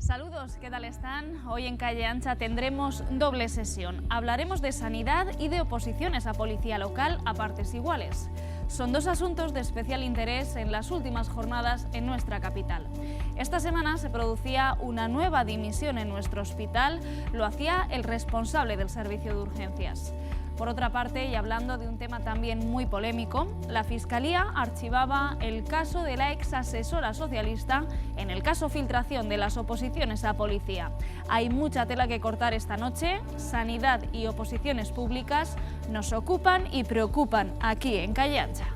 Saludos, ¿qué tal están? Hoy en Calle Ancha tendremos doble sesión. Hablaremos de sanidad y de oposiciones a policía local a partes iguales. Son dos asuntos de especial interés en las últimas jornadas en nuestra capital. Esta semana se producía una nueva dimisión en nuestro hospital, lo hacía el responsable del servicio de urgencias. Por otra parte, y hablando de un tema también muy polémico, la Fiscalía archivaba el caso de la ex asesora socialista en el caso filtración de las oposiciones a policía. Hay mucha tela que cortar esta noche. Sanidad y oposiciones públicas nos ocupan y preocupan aquí en Calle Ancha.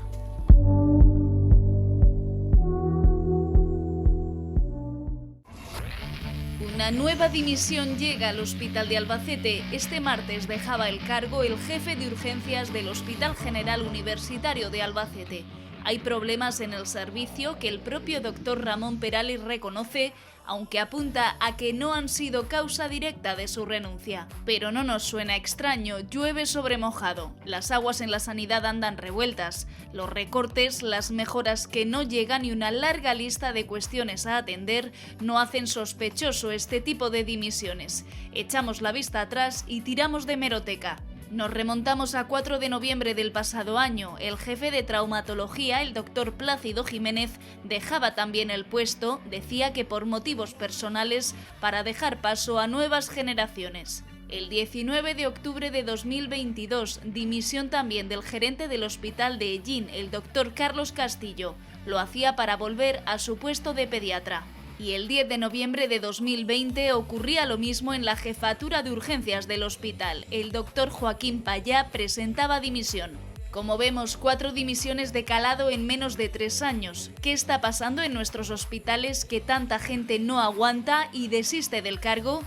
Una nueva dimisión llega al Hospital de Albacete. Este martes dejaba el cargo el jefe de urgencias del Hospital General Universitario de Albacete. Hay problemas en el servicio que el propio doctor Ramón Perales reconoce, aunque apunta a que no han sido causa directa de su renuncia. Pero no nos suena extraño, llueve sobre mojado. Las aguas en la sanidad andan revueltas. Los recortes, las mejoras que no llegan y una larga lista de cuestiones a atender no hacen sospechoso este tipo de dimisiones. Echamos la vista atrás y tiramos de hemeroteca. Nos remontamos a 4 de noviembre del pasado año. El jefe de traumatología, el doctor Plácido Jiménez, dejaba también el puesto, decía que por motivos personales, para dejar paso a nuevas generaciones. El 19 de octubre de 2022, dimisión también del gerente del hospital de Ellín, el doctor Carlos Castillo. Lo hacía para volver a su puesto de pediatra. Y el 10 de noviembre de 2020 ocurría lo mismo en la jefatura de urgencias del hospital. El doctor Joaquín Payá presentaba dimisión. Como vemos, 4 dimisiones de calado en menos de 3 años. ¿Qué está pasando en nuestros hospitales que tanta gente no aguanta y desiste del cargo?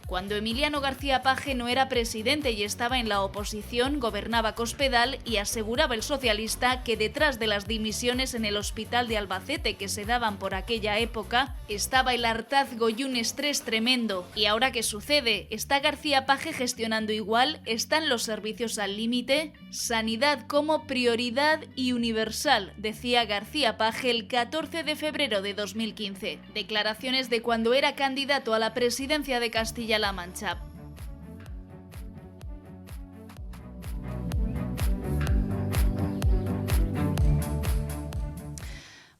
Cuando Emiliano García Paje no era presidente y estaba en la oposición, gobernaba Cospedal y aseguraba el socialista que detrás de las dimisiones en el hospital de Albacete que se daban por aquella época, estaba el hartazgo y un estrés tremendo. ¿Y ahora qué sucede? ¿Está García Paje gestionando igual? ¿Están los servicios al límite? Sanidad como prioridad y universal, decía García Paje el 14 de febrero de 2015. Declaraciones de cuando era candidato a la presidencia de Castilla-La Mancha.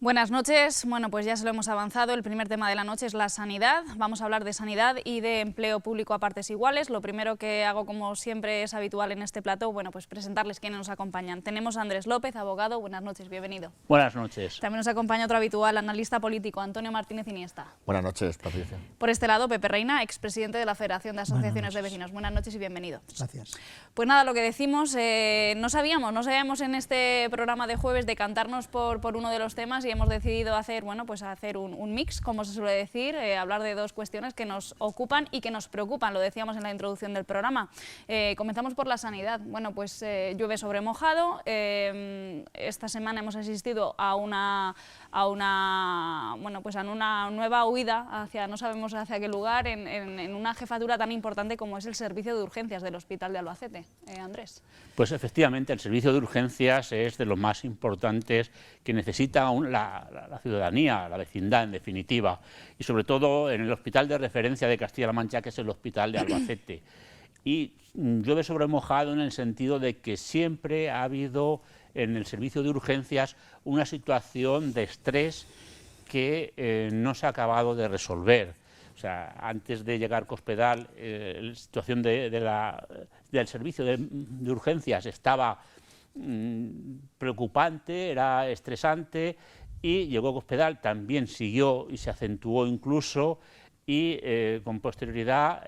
Buenas noches. Bueno, pues ya se lo hemos avanzado. El primer tema de la noche es la sanidad. Vamos a hablar de sanidad y de empleo público a partes iguales. Lo primero que hago, como siempre es habitual en este plató, bueno, pues presentarles quienes nos acompañan. Tenemos a Andrés López, abogado. Buenas noches, bienvenido. Buenas noches. También nos acompaña otro habitual, analista político, Antonio Martínez Iniesta. Buenas noches, Patricia. Por este lado, Pepe Reina, expresidente de la Federación de Asociaciones de Vecinos. Buenas noches y bienvenido. Gracias. Pues nada, lo que decimos, no sabíamos en este programa de jueves decantarnos por uno de los temas y hemos decidido hacer un mix, como se suele decir, hablar de dos cuestiones que nos ocupan y que nos preocupan, lo decíamos en la introducción del programa. Comenzamos por la sanidad. Bueno, pues llueve sobre mojado. Esta semana hemos asistido a una nueva huida hacia, no sabemos hacia qué lugar, en una jefatura tan importante como es el servicio de urgencias del Hospital de Albacete. Andrés. Pues efectivamente, el servicio de urgencias es de los más importantes que necesita la ciudadanía, la vecindad en definitiva, y sobre todo en el hospital de referencia de Castilla-La Mancha, que es el Hospital de Albacete. Y llueve sobre mojado en el sentido de que siempre ha habido en el servicio de urgencias una situación de estrés que no se ha acabado de resolver. O sea, antes de llegar Cospedal, la situación del servicio de urgencias estaba preocupante, era estresante, y llegó Cospedal, también siguió y se acentuó incluso, y con posterioridad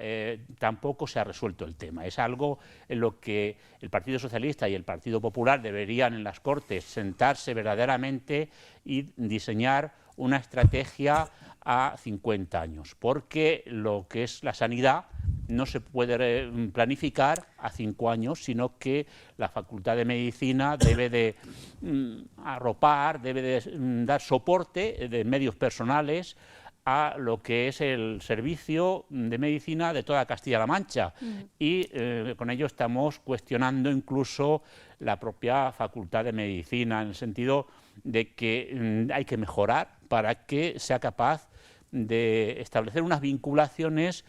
tampoco se ha resuelto el tema. Es algo en lo que el Partido Socialista y el Partido Popular deberían en las Cortes sentarse verdaderamente y diseñar una estrategia a 50 años, porque lo que es la sanidad no se puede planificar a 5 años, sino que la Facultad de Medicina debe de arropar, debe de dar soporte de medios personales a lo que es el servicio de medicina de toda Castilla-La Mancha. Y con ello estamos cuestionando incluso la propia Facultad de Medicina, en el sentido de que hay que mejorar para que sea capaz de establecer unas vinculaciones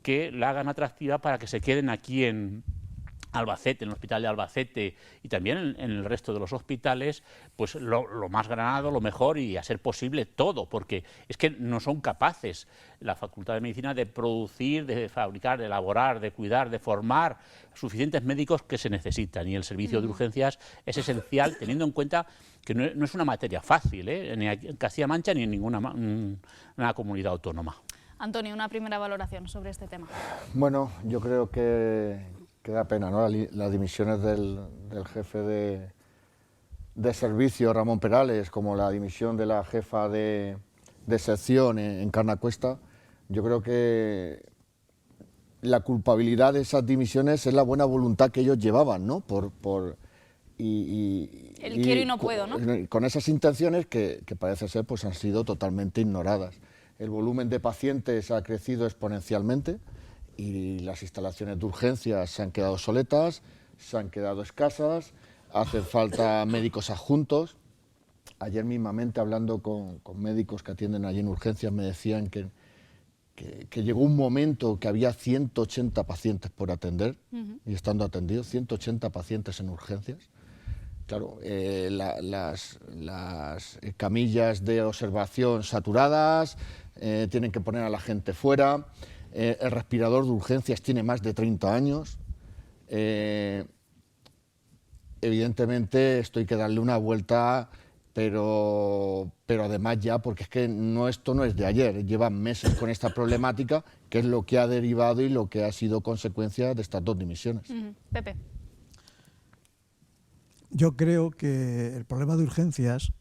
que la hagan atractiva para que se queden aquí en Albacete, en el Hospital de Albacete y también en el resto de los hospitales, pues lo más granado, lo mejor y a ser posible todo, porque es que no son capaces la Facultad de Medicina de producir, de fabricar, de elaborar, de cuidar, de formar suficientes médicos que se necesitan, y el servicio de urgencias es esencial, teniendo en cuenta que no es una materia fácil, ni en Castilla-La Mancha ni en ninguna una comunidad autónoma. Antonio, una primera valoración sobre este tema. Bueno, yo creo que da pena, ¿no? Las dimisiones del jefe de servicio, Ramón Perales, como la dimisión de la jefa de sección en Carnacuesta. Yo creo que la culpabilidad de esas dimisiones es la buena voluntad que ellos llevaban, ¿no? El quiero y no puedo, ¿no? Con esas intenciones que parece ser pues han sido totalmente ignoradas. El volumen de pacientes ha crecido exponencialmente y las instalaciones de urgencias se han quedado obsoletas, se han quedado escasas, hacen falta médicos adjuntos. Ayer mismamente, hablando con médicos que atienden allí en urgencias, me decían que llegó un momento que había 180 pacientes por atender, y estando atendidos, 180 pacientes en urgencias. Claro, las camillas de observación saturadas, tienen que poner a la gente fuera. El respirador de urgencias tiene más de 30 años. Evidentemente esto hay que darle una vuelta, pero además ya, porque es que esto no es de ayer, llevan meses con esta problemática, que es lo que ha derivado y lo que ha sido consecuencia de estas dos dimisiones. Pepe. Yo creo que el problema de urgencias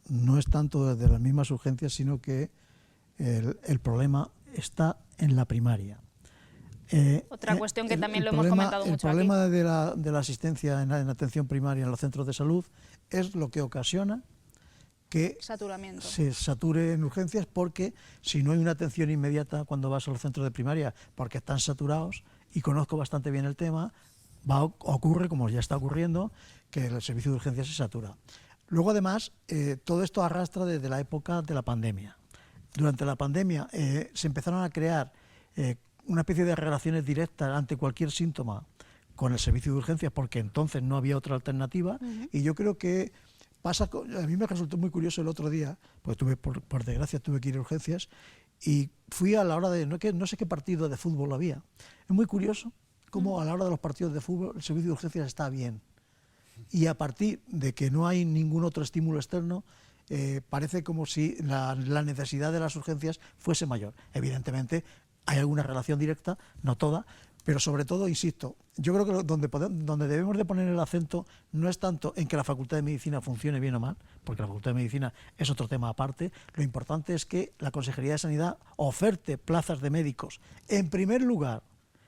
no es tanto desde las mismas urgencias, sino que el problema está en la primaria. Otra cuestión que también lo hemos comentado mucho aquí. El problema de la asistencia en atención primaria en los centros de salud es lo que ocasiona que se sature en urgencias, porque si no hay una atención inmediata cuando vas a los centros de primaria, porque están saturados, y conozco bastante bien el tema, ocurre, como ya está ocurriendo, que el servicio de urgencias se satura. Luego, además, todo esto arrastra desde la época de la pandemia. Durante la pandemia se empezaron a crear una especie de relaciones directas ante cualquier síntoma con el servicio de urgencias, porque entonces no había otra alternativa. Y yo creo que a mí me resultó muy curioso el otro día, porque por desgracia tuve que ir a urgencias, y fui a la hora de, no sé qué partido de fútbol había. Es muy curioso cómo a la hora de los partidos de fútbol el servicio de urgencias está bien. Y a partir de que no hay ningún otro estímulo externo, parece como si la necesidad de las urgencias fuese mayor. Evidentemente hay alguna relación directa, no toda, pero sobre todo, insisto, yo creo que donde debemos de poner el acento no es tanto en que la Facultad de Medicina funcione bien o mal, porque la Facultad de Medicina es otro tema aparte. Lo importante es que la Consejería de Sanidad oferte plazas de médicos, en primer lugar,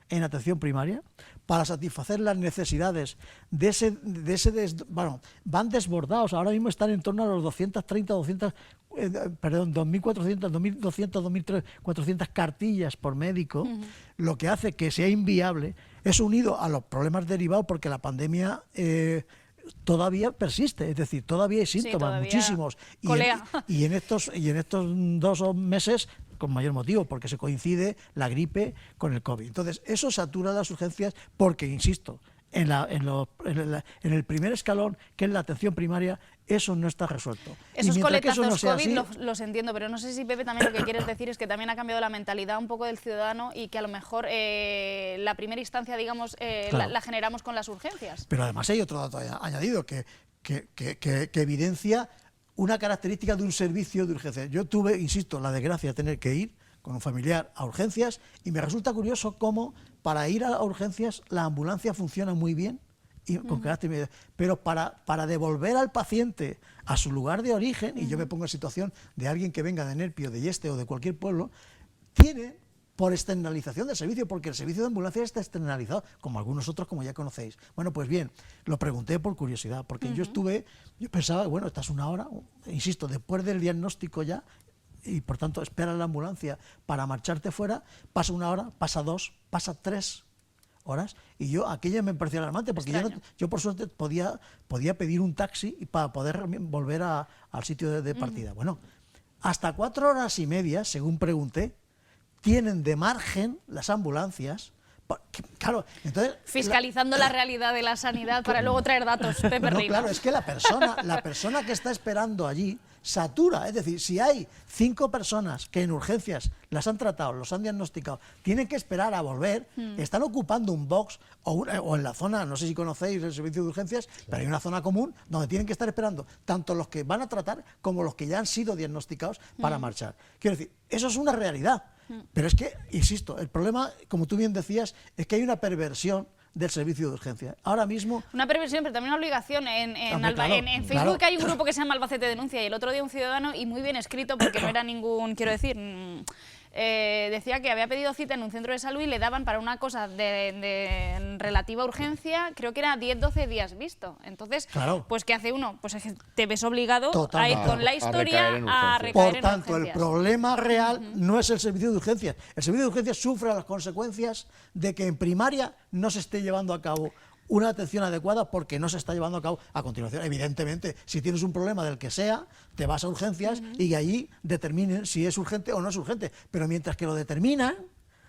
en atención primaria, para satisfacer las necesidades van desbordados. Ahora mismo están en torno a los 2.400, 2.400 cartillas por médico, lo que hace que sea inviable. Es unido a los problemas derivados, porque la pandemia todavía persiste, es decir, todavía hay síntomas, muchísimos. Y en estos 2 meses, con mayor motivo, porque se coincide la gripe con el COVID. Entonces, eso satura las urgencias porque, insisto, en el primer escalón, que es la atención primaria, eso no está resuelto. Esos coletazos COVID los entiendo, pero no sé si, Pepe, también lo que quieres decir es que también ha cambiado la mentalidad un poco del ciudadano, y que a lo mejor la primera instancia, digamos, claro, la generamos con las urgencias. Pero además hay otro dato añadido que evidencia una característica de un servicio de urgencias. Yo tuve, insisto, la desgracia de tener que ir con un familiar a urgencias, y me resulta curioso cómo para ir a urgencias la ambulancia funciona muy bien, y con carácter inmediato, pero para devolver al paciente a su lugar de origen, y yo me pongo en situación de alguien que venga de Nerpio, de Yeste o de cualquier pueblo, tiene, por externalización del servicio, porque el servicio de ambulancia está externalizado, como algunos otros, como ya conocéis. Bueno, pues bien, lo pregunté por curiosidad, porque yo pensaba, bueno, esta es una hora, insisto, después del diagnóstico ya, y por tanto espera la ambulancia para marcharte fuera, pasa 1 hora, pasa 2, pasa 3 horas, y aquello me parecía alarmante, porque yo por suerte podía pedir un taxi para poder volver al sitio de partida. Bueno, hasta 4 horas y media, según pregunté, tienen de margen las ambulancias. Claro, entonces, fiscalizando la realidad de la sanidad para luego traer datos, Pepe no, Reina. claro, es que la persona que está esperando allí satura. Es decir, si hay 5 personas que en urgencias las han tratado, los han diagnosticado, tienen que esperar a volver, están ocupando un box o en la zona, no sé si conocéis el servicio de urgencias, pero hay una zona común donde tienen que estar esperando tanto los que van a tratar como los que ya han sido diagnosticados para marchar. Quiero decir, eso es una realidad. Pero es que, insisto, el problema, como tú bien decías, es que hay una perversión del servicio de urgencia. Ahora mismo... Una perversión, pero también una obligación. En Facebook claro. hay un grupo que se llama Albacete Denuncia, y el otro día un ciudadano, y muy bien escrito, porque no era ningún, quiero decir... decía que había pedido cita en un centro de salud y le daban para una cosa de relativa urgencia, creo que era 10-12 días visto. Entonces, claro, pues ¿qué hace uno? Pues es que te ves obligado a ir totalmente con la historia a recaer Por en tanto, el urgencias. problema real no es el servicio de urgencias. El servicio de urgencias sufre las consecuencias de que en primaria no se esté llevando a cabo una atención adecuada porque no se está llevando a cabo a continuación. Evidentemente, si tienes un problema del que sea, te vas a urgencias y allí determinen si es urgente o no es urgente. Pero mientras que lo determinan,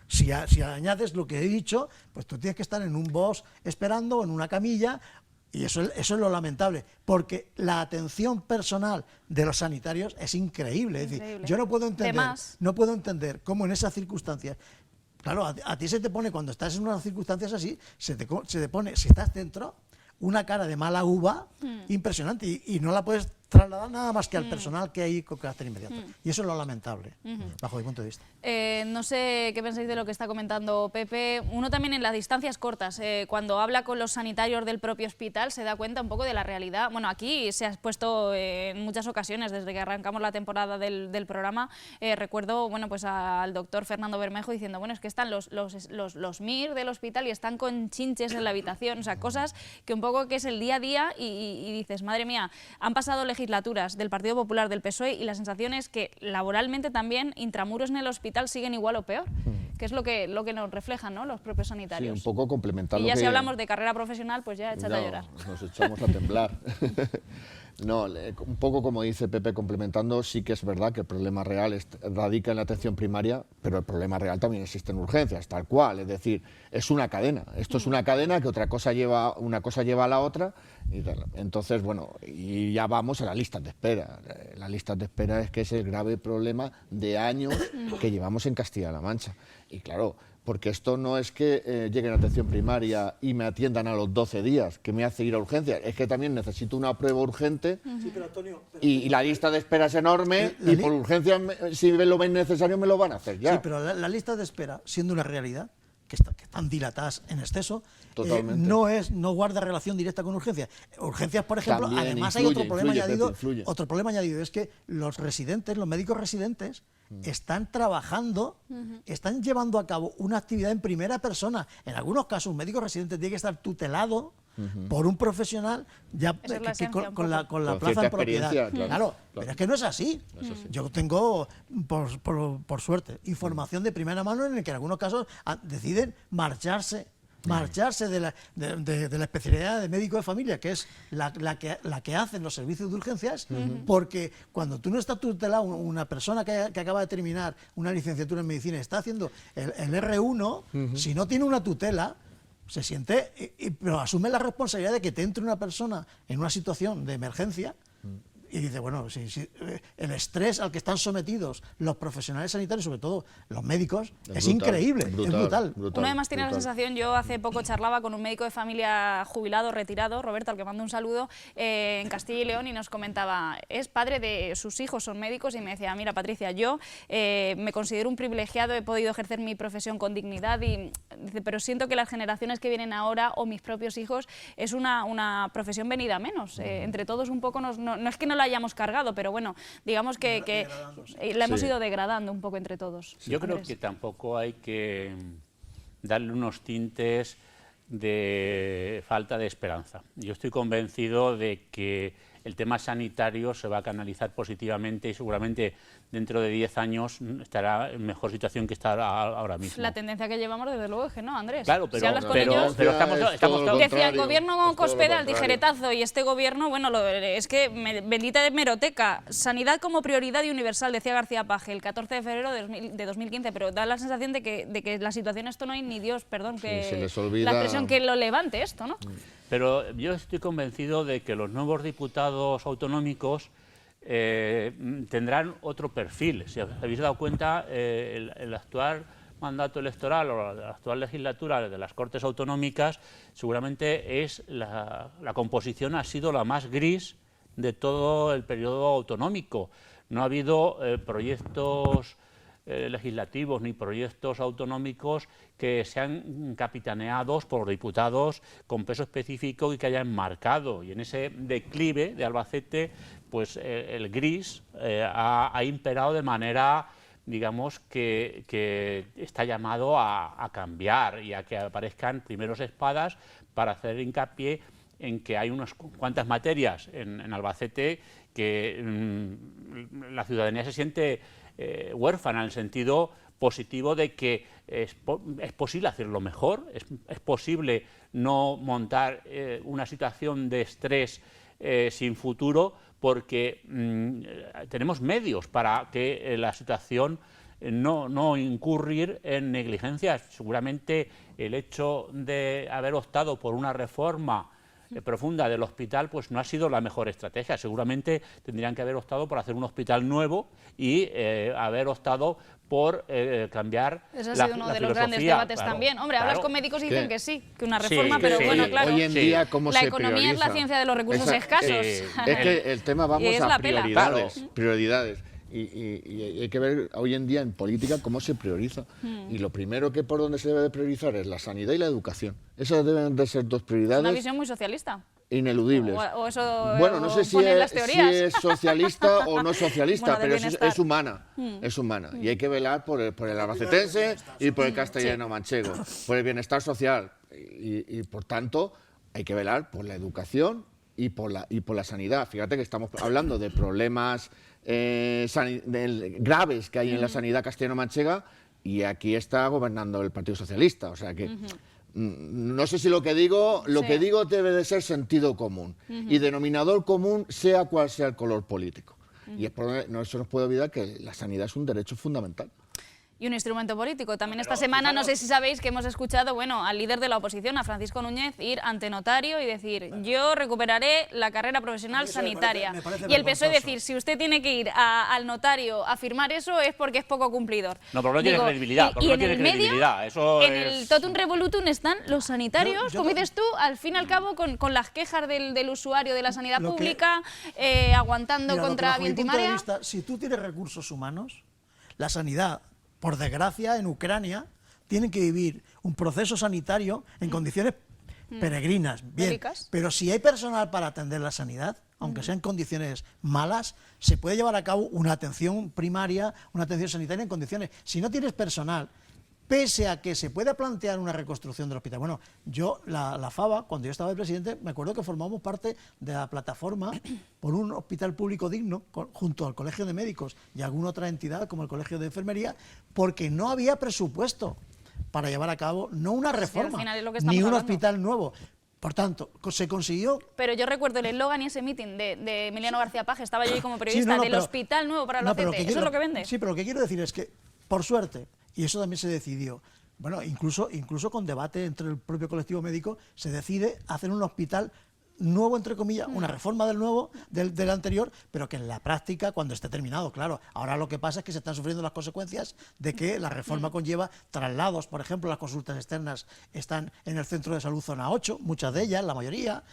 si añades lo que he dicho, pues tú tienes que estar en un box esperando, en una camilla, y eso es lo lamentable, porque la atención personal de los sanitarios es increíble. Es decir, yo no puedo entender cómo en esas circunstancias... Claro, a ti se te pone, cuando estás en unas circunstancias así, se te pone, si estás dentro, una cara de mala uva impresionante y no la puedes trasladar nada más que al personal que hay con carácter inmediato. Y eso es lo lamentable, bajo mi punto de vista. No sé qué pensáis de lo que está comentando Pepe. Uno también en las distancias cortas, cuando habla con los sanitarios del propio hospital, se da cuenta un poco de la realidad. Bueno, aquí se ha expuesto en muchas ocasiones, desde que arrancamos la temporada del programa, recuerdo, bueno, pues al doctor Fernando Bermejo diciendo, bueno, es que están los MIR del hospital y están con chinches en la habitación, o sea, cosas que un poco que es el día a día y dices, madre mía, han pasado legislaturas del Partido Popular, del PSOE, y la sensación es que laboralmente también, intramuros en el hospital, siguen igual o peor, que es lo que nos reflejan, ¿no?, los propios sanitarios. Sí, un poco complementar. Y ya si hablamos de carrera profesional, pues ya échate a llorar. Nos echamos a temblar. No, un poco como dice Pepe, complementando, sí que es verdad que el problema real radica en la atención primaria, pero el problema real también existe en urgencias, tal cual, es decir, es una cadena. Esto es una cadena que una cosa lleva a la otra, y entonces, bueno, y ya vamos a las listas de espera. Las listas de espera es que es el grave problema de años que llevamos en Castilla-La Mancha. Y claro, porque esto no es que lleguen a atención primaria y me atiendan a los 12 días, que me hace ir a urgencias, es que también necesito una prueba urgente. Sí, pero Antonio, y la lista de espera es enorme y por urgencias, si lo ven necesario, me lo van a hacer ya. Sí, pero la lista de espera, siendo una realidad, que están dilatadas en exceso, no guarda relación directa con urgencias. Urgencias, por ejemplo, también además influye, hay otro problema añadido, es que los médicos residentes, están trabajando, están llevando a cabo una actividad en primera persona. En algunos casos, un médico residente tiene que estar tutelado por un profesional ya con la plaza en propiedad. Claro, pero es que no es así. Yo tengo, por suerte, información de primera mano en el que en algunos casos deciden marcharse de la especialidad de médico de familia, que es la que hacen los servicios de urgencias, porque cuando tú no estás tutelado, una persona que acaba de terminar una licenciatura en medicina y está haciendo el R1, si no tiene una tutela, se siente, pero asume la responsabilidad de que te entre una persona en una situación de emergencia. Y dice, bueno, el estrés al que están sometidos los profesionales sanitarios, sobre todo los médicos, es increíble, es brutal. Uno además tiene la sensación, yo hace poco charlaba con un médico de familia jubilado, retirado, Roberto, al que mando un saludo, en Castilla y León, y nos comentaba, es padre de sus hijos, son médicos, y me decía, mira Patricia, yo me considero un privilegiado, he podido ejercer mi profesión con dignidad, y dice, pero siento que las generaciones que vienen ahora, o mis propios hijos, es una profesión venida a menos. Entre todos un poco, no es que no la hayamos cargado, pero bueno, digamos que la hemos ido degradando un poco entre todos. Yo creo que tampoco hay que darle unos tintes de falta de esperanza. Yo estoy convencido de que el tema sanitario se va a canalizar positivamente y seguramente dentro de 10 años estará en mejor situación que está ahora mismo. La tendencia que llevamos desde luego es que no, Andrés. Claro, pero, si hablas con ellos, estamos decía el gobierno Cospedal, tijeretazo, y este gobierno, bueno, es que bendita hemeroteca, sanidad como prioridad y universal, decía García Paje el 14 de febrero de 2015, pero da la sensación de que la situación esto no hay ni Dios, perdón, que se les olvida... la expresión que lo levante esto, ¿no? Pero yo estoy convencido de que los nuevos diputados autonómicos tendrán otro perfil. Si os habéis dado cuenta, el actual mandato electoral o la actual legislatura de las Cortes Autonómicas seguramente es la composición ha sido la más gris de todo el periodo autonómico. No ha habido proyectos legislativos ni proyectos autonómicos que sean capitaneados por diputados con peso específico y que hayan marcado. Y en ese declive de Albacete, pues el gris ha imperado de manera, digamos, que está llamado a cambiar y a que aparezcan primeros espadas para hacer hincapié en que hay unas cuantas materias en Albacete que la ciudadanía se siente huérfana, en el sentido positivo de que es posible hacerlo mejor, es posible no montar una situación de estrés sin futuro, porque tenemos medios para que la situación no incurrir en negligencias. Seguramente el hecho de haber optado por una reforma profunda del hospital pues no ha sido la mejor estrategia. Seguramente tendrían que haber optado por hacer un hospital nuevo y haber optado por cambiar la filosofía. Ese ha sido uno de los grandes debates también. Hombre, hablas con médicos y dicen que sí, que una reforma, pero bueno, claro, hoy en día, ¿cómo la se economía prioriza? es la ciencia de los recursos escasos. Es que el tema vamos a prioridades. Y hay que ver hoy en día en política cómo se prioriza. Y lo primero que por donde se debe de priorizar es la sanidad y la educación. Esas deben de ser dos prioridades. Una visión muy socialista. Ineludibles. O eso, bueno, no sé si es socialista o no socialista, bueno, pero es humana. Es humana. Y hay que velar por el albacetense y por el castellano manchego, por el bienestar social. Y por tanto, hay que velar por la educación y por la sanidad. Fíjate que estamos hablando de problemas graves que hay en la sanidad castellano-manchega y aquí está gobernando el Partido Socialista. O sea que no sé si lo que digo debe de ser sentido común y denominador común sea cual sea el color político. Y no se nos puede olvidar que la sanidad es un derecho fundamental. Y un instrumento político. También esta semana, no sé si sabéis que hemos escuchado al líder de la oposición, a Francisco Núñez, ir ante notario y decir, yo recuperaré la carrera profesional sanitaria. Me parece y el PSOE decir, si usted tiene que ir al notario a firmar eso es porque es poco cumplidor. No, pero no tiene credibilidad. Y en el medio, en el totum revolutum están los sanitarios, como dices tú, al fin y al cabo, con las quejas del usuario de la sanidad pública, aguantando contra viento y marea. Si tú tienes recursos humanos, la sanidad, por desgracia, en Ucrania, tienen que vivir un proceso sanitario en condiciones peregrinas, bien, ¿Médicas? Pero si hay personal para atender la sanidad, aunque sean condiciones malas, se puede llevar a cabo una atención primaria, una atención sanitaria en condiciones. Si no tienes personal, pese a que se pueda plantear una reconstrucción del hospital. Bueno, yo, la FABA, cuando yo estaba de presidente, me acuerdo que formamos parte de la plataforma por un hospital público digno, junto al Colegio de Médicos y alguna otra entidad como el Colegio de Enfermería, porque no había presupuesto para llevar a cabo no una reforma, ni un hospital nuevo. Por tanto, se consiguió... Pero yo recuerdo el eslogan y ese mitin de Emiliano García Paje, estaba yo ahí como periodista, del hospital nuevo para Albacete. ¿Eso es lo que vende? Sí, pero lo que quiero decir es que, por suerte, y eso también se decidió, bueno, incluso con debate entre el propio colectivo médico, se decide hacer un hospital nuevo, entre comillas, una reforma del anterior, pero que en la práctica, cuando esté terminado, claro, ahora lo que pasa es que se están sufriendo las consecuencias de que la reforma conlleva traslados. Por ejemplo, las consultas externas están en el centro de salud zona 8, muchas de ellas, la mayoría.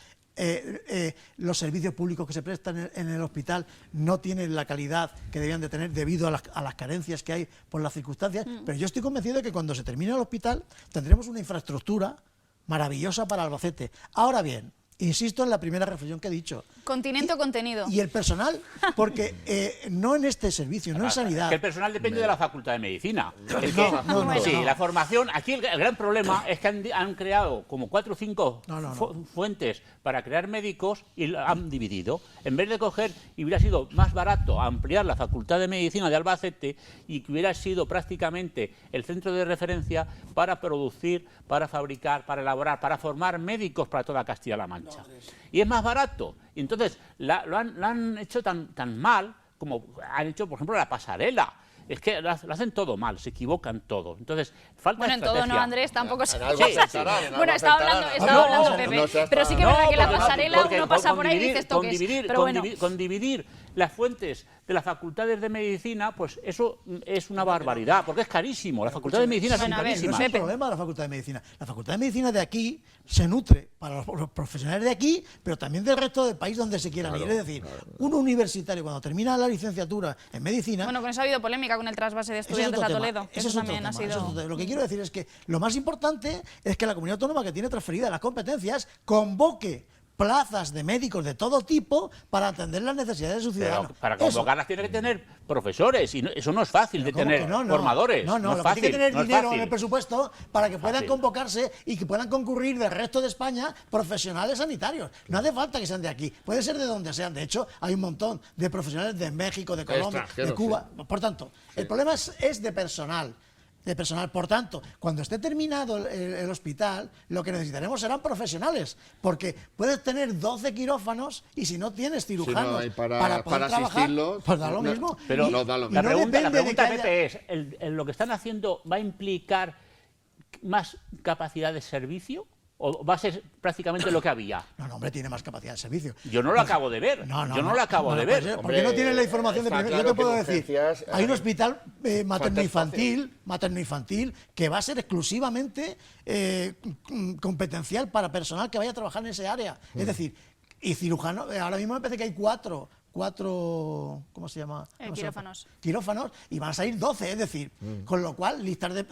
Los servicios públicos que se prestan en el hospital no tienen la calidad que debían de tener debido a las carencias que hay por las circunstancias, pero yo estoy convencido de que cuando se termine el hospital tendremos una infraestructura maravillosa para Albacete. Ahora bien, Insisto en la primera reflexión que he dicho. Continente o contenido. Y el personal, porque no en este servicio, no en sanidad. Que el personal depende de la Facultad de Medicina. No. La formación, aquí el gran problema es que han creado como 4 o 5 fuentes para crear médicos y lo han dividido. En vez de coger, y hubiera sido más barato ampliar la Facultad de Medicina de Albacete y que hubiera sido prácticamente el centro de referencia para producir, para fabricar, para elaborar, para formar médicos para toda Castilla-La Mancha. Y es más barato. Y entonces lo han hecho tan mal como han hecho, por ejemplo, la pasarela. Es que lo hacen todo mal, se equivocan todo. Entonces, falta estrategia. Bueno, en todo no, Andrés, tampoco se... Bueno, estaba hablando Pepe, pero sí que es verdad que la pasarela uno pasa por ahí y dices toques. Con dividir las fuentes de las facultades de medicina, pues eso es una barbaridad, porque es carísimo. Las facultades de medicina son carísimas. No es el problema de la Facultad de Medicina. La Facultad de Medicina de aquí se nutre para los profesionales de aquí, pero también del resto del país donde se quieran ir. Es decir, un universitario cuando termina la licenciatura en medicina... Bueno, con eso ha habido polémica con el trasvase de estudiantes a Toledo. Eso también ha sido... Lo que quiero decir es que lo más importante es que la comunidad autónoma que tiene transferidas las competencias convoque plazas de médicos de todo tipo para atender las necesidades de sus ciudadanos. Pero para convocarlas tiene que tener profesores y eso no es fácil de tener formadores. No, es lo fácil, que tiene que tener no es dinero fácil. en el presupuesto para que puedan convocarse y que puedan concurrir del resto de España profesionales sanitarios. No hace falta que sean de aquí, puede ser de donde sean. De hecho, hay un montón de profesionales de México, de Colombia, de Cuba. Por tanto, el problema es de personal. Por tanto, cuando esté terminado el hospital, lo que necesitaremos serán profesionales, porque puedes tener 12 quirófanos y si no tienes cirujanos no hay para poder trabajar, asistirlos, pues da lo mismo. Pero no da lo la mismo. pregunta, Pepe, es, ¿lo que están haciendo va a implicar más capacidad de servicio? ¿O va a ser prácticamente lo que había? No, hombre, tiene más capacidad de servicio. Yo no lo acabo de ver. Yo no lo acabo de ver. ¿Por qué no tienes la información de primero? Yo te puedo decir, hay un hospital materno-infantil que va a ser exclusivamente competencial para personal que vaya a trabajar en ese área. Es decir, y cirujano, ahora mismo me parece que hay cuatro, ¿cómo se llama? Quirófanos, y van a salir 12, es decir, con lo cual,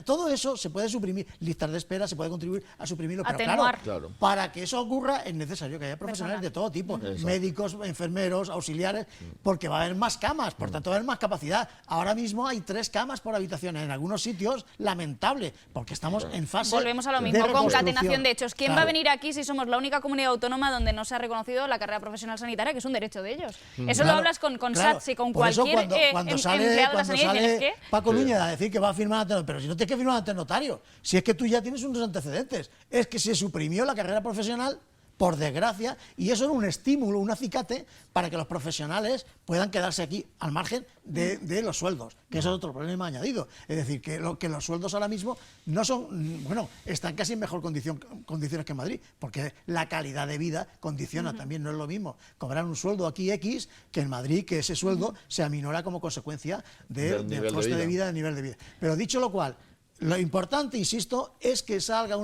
todo eso se puede suprimir, listas de espera se puede contribuir a suprimirlo, pero claro, para que eso ocurra es necesario que haya profesionales de todo tipo, médicos, enfermeros, auxiliares, porque va a haber más camas, por tanto va a haber más capacidad. Ahora mismo hay 3 camas por habitación, en algunos sitios, lamentable, porque estamos en fase Volvemos a lo mismo, concatenación de hechos. ¿Quién va a venir aquí si somos la única comunidad autónoma donde no se ha reconocido la carrera profesional sanitaria, que es un derecho de ellos? Eso lo hablas con SATS y con cualquier empleado de la sanidad y tienes que... Paco Núñez a decir que va a firmar ante notario, pero si no tienes que firmar ante notario, si es que tú ya tienes unos antecedentes, es que se suprimió la carrera profesional, por desgracia, y eso era un estímulo, un acicate para que los profesionales puedan quedarse aquí al margen de los sueldos, que eso es otro problema añadido. Es decir, que los sueldos ahora mismo no son, bueno, están casi en mejor condiciones que en Madrid, porque la calidad de vida condiciona también, no es lo mismo cobrar un sueldo aquí X que en Madrid, que ese sueldo se aminora como consecuencia del coste de vida, del nivel de vida. Pero dicho lo cual, lo importante, insisto, es que salga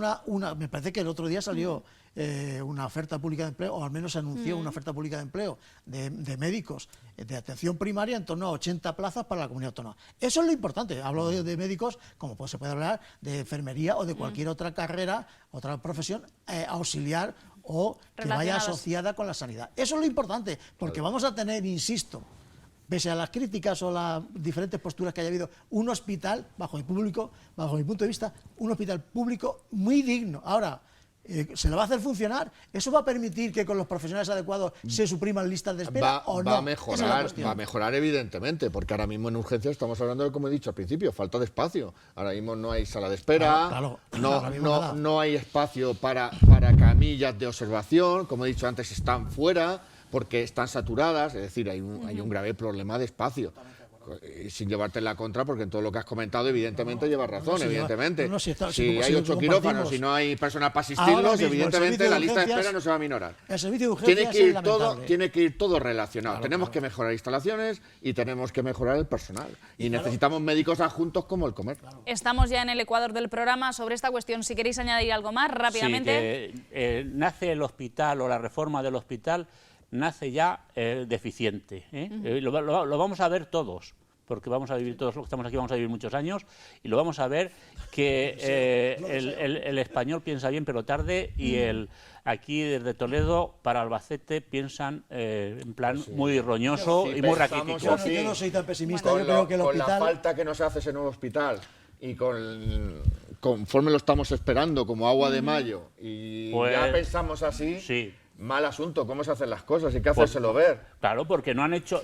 me parece que el otro día salió una oferta pública de empleo, o al menos se anunció una oferta pública de empleo de médicos de atención primaria en torno a 80 plazas para la comunidad autónoma. Eso es lo importante. Hablo de médicos, como se puede hablar de enfermería o de cualquier otra carrera, otra profesión auxiliar o que vaya asociada con la sanidad. Eso es lo importante, porque vamos a tener, insisto, pese a las críticas o las diferentes posturas que haya habido, un hospital, bajo mi punto de vista, un hospital público muy digno. Ahora, ¿se lo va a hacer funcionar? ¿Eso va a permitir que con los profesionales adecuados se supriman listas de espera o no? Va a mejorar evidentemente, porque ahora mismo en urgencias estamos hablando de, como he dicho al principio, falta de espacio. Ahora mismo no hay sala de espera, no hay espacio para camillas de observación, como he dicho antes, están fuera porque están saturadas, es decir, hay un grave problema de espacio. Sin llevarte en la contra, porque en todo lo que has comentado, evidentemente llevas razón, evidentemente. Si hay 8 quirófanos y no hay personal para asistirlos, evidentemente la lista de espera no se va a minorar. El servicio de urgencias tiene que ir todo relacionado. Tenemos que mejorar instalaciones y tenemos que mejorar el personal. Y necesitamos médicos adjuntos como el comer. Estamos ya en el ecuador del programa. Sobre esta cuestión, si queréis añadir algo más, rápidamente. Sí, que, nace el hospital o la reforma del hospital nace ya deficiente. Lo vamos a ver todos, porque vamos a vivir todos los que estamos aquí, vamos a vivir muchos años, y lo vamos a ver que el español piensa bien pero tarde y aquí desde Toledo para Albacete piensan en plan muy roñoso y muy raquítico. Yo no soy tan pesimista, yo creo que el hospital... Con la falta que nos hace ese nuevo hospital y conforme lo estamos esperando como agua de mayo y pues, ya pensamos así... Sí. Mal asunto, ¿cómo se hacen las cosas? Hay que hacérselo ver. Claro, porque no han hecho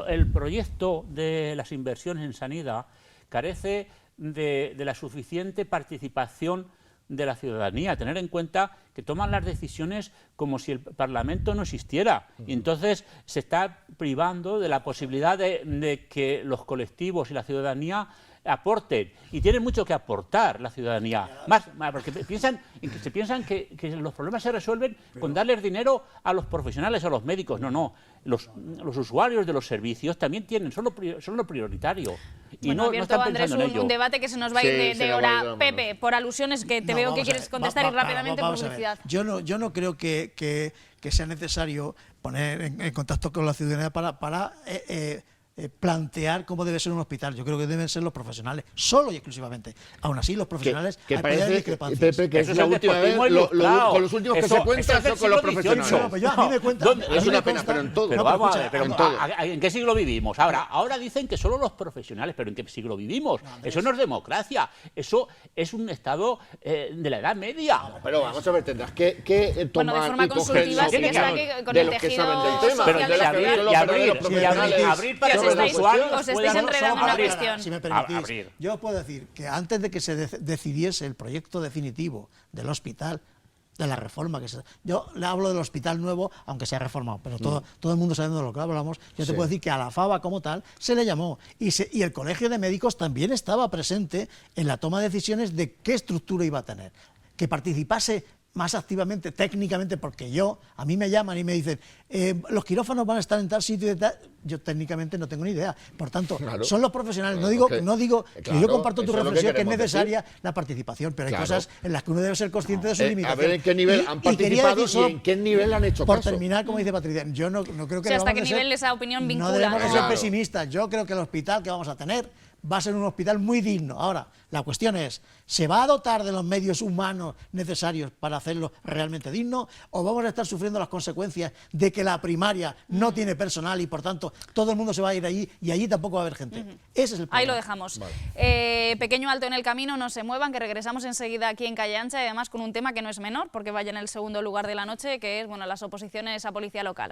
el proyecto de las inversiones en sanidad, carece de la suficiente participación de la ciudadanía. Tener en cuenta que toman las decisiones como si el Parlamento no existiera. Y entonces se está privando de la posibilidad de que los colectivos y la ciudadanía aporten, y tienen mucho que aportar la ciudadanía, más porque se piensan que los problemas se resuelven con darles dinero a los profesionales, a los médicos. No, los usuarios de los servicios también son lo prioritario. Y bueno, no están pensando en ello. Un debate que se nos va a ir de hora. Pepe, por alusiones que te veo que quieres contestar y rápidamente publicidad. Yo no creo que sea necesario poner en contacto con la ciudadanía para plantear cómo debe ser un hospital. Yo creo que deben ser los profesionales, solo y exclusivamente. Aún así, los profesionales que parece discrepancias. Pepe, que es la última vez, con los últimos que se cuentan son con los profesionales. A mí me cuentan. Es una pena, pero en todo. Pero vamos a ver, ¿en qué siglo vivimos? Ahora dicen que solo los profesionales, pero ¿en qué siglo vivimos? Eso no es democracia, eso es un estado de la Edad Media. Pero vamos a ver, tendrás que tomar de forma consultiva, sí que está que con el tejido y abrir para que los usuarios os estáis enredando una cuestión. Si me permitís, yo puedo decir que antes de que se decidiese el proyecto definitivo del hospital, de la reforma, yo le hablo del hospital nuevo, aunque sea reformado, pero todo el mundo sabe de lo que hablamos. Yo te puedo decir que a la FABA como tal se le llamó y el Colegio de Médicos también estaba presente en la toma de decisiones de qué estructura iba a tener. Que participase más activamente, técnicamente, porque a mí me llaman y me dicen los quirófanos van a estar en tal sitio y tal. Yo técnicamente no tengo ni idea. Por tanto, son los profesionales. No digo que yo comparto tu reflexión, que es necesaria la participación, pero hay cosas en las que uno debe ser consciente de su limitación. A ver en qué nivel han participado y en qué nivel han hecho caso. Por terminar, como dice Patricia, yo no creo que hasta qué nivel esa opinión vincula. No debemos de ser pesimistas. Yo creo que el hospital que vamos a tener va a ser un hospital muy digno. Ahora, la cuestión es, ¿se va a dotar de los medios humanos necesarios para hacerlo realmente digno? ¿O vamos a estar sufriendo las consecuencias de que la primaria no tiene personal y, por tanto, todo el mundo se va a ir allí y allí tampoco va a haber gente? Ese es el problema. Ahí lo dejamos. Vale. Pequeño alto en el camino, no se muevan, que regresamos enseguida aquí en Calle Ancha y además con un tema que no es menor, porque vaya en el segundo lugar de la noche, que es las oposiciones a policía local.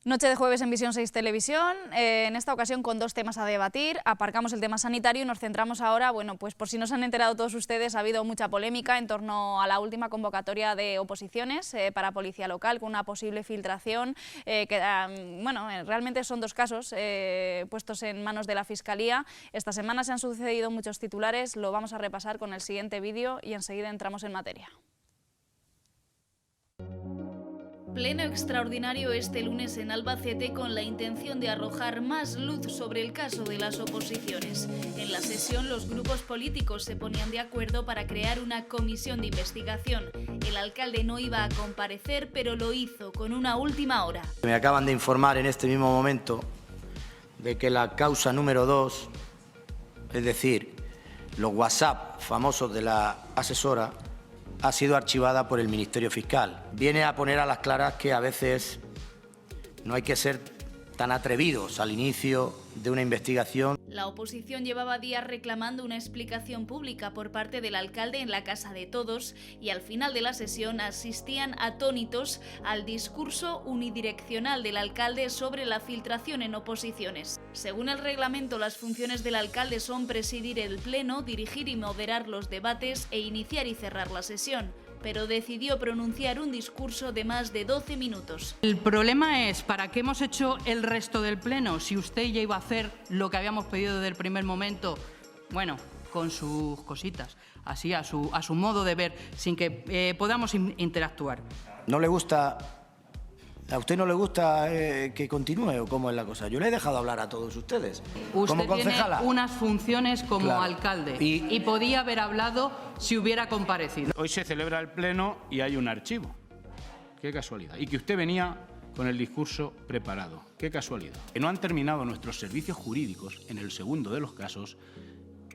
Noche de jueves en Visión 6 Televisión, en esta ocasión con dos temas a debatir. Aparcamos el tema sanitario y nos centramos ahora, pues por si no se han enterado todos ustedes, ha habido mucha polémica en torno a la última convocatoria de oposiciones para policía local, con una posible filtración, realmente son dos casos puestos en manos de la Fiscalía. Esta semana se han sucedido muchos titulares, lo vamos a repasar con el siguiente vídeo y enseguida entramos en materia. Pleno extraordinario este lunes en Albacete con la intención de arrojar más luz sobre el caso de las oposiciones. En la sesión los grupos políticos se ponían de acuerdo para crear una comisión de investigación. El alcalde no iba a comparecer, pero lo hizo con una última hora. Me acaban de informar en este mismo momento de que la causa número 2, es decir, los WhatsApp famosos de la asesora, ha sido archivada por el Ministerio Fiscal. Viene a poner a las claras que a veces no hay que ser tan atrevidos al inicio de una investigación. La oposición llevaba días reclamando una explicación pública por parte del alcalde en la Casa de Todos y al final de la sesión asistían atónitos al discurso unidireccional del alcalde sobre la filtración en oposiciones. Según el reglamento, las funciones del alcalde son presidir el pleno, dirigir y moderar los debates e iniciar y cerrar la sesión, pero decidió pronunciar un discurso de más de 12 minutos. El problema es, ¿para qué hemos hecho el resto del pleno? Si usted ya iba a hacer lo que habíamos pedido desde el primer momento, bueno, con sus cositas, así a su modo de ver, sin que podamos interactuar. ¿No le gusta, a usted no le gusta que continúe o cómo es la cosa? Yo le he dejado hablar a todos ustedes. Usted como concejala. tiene unas funciones como Claro. alcalde Y podía haber hablado si hubiera comparecido. Hoy se celebra el pleno y hay un archivo. Qué casualidad. Y que usted venía con el discurso preparado. Qué casualidad. Que no han terminado nuestros servicios jurídicos, en el segundo de los casos,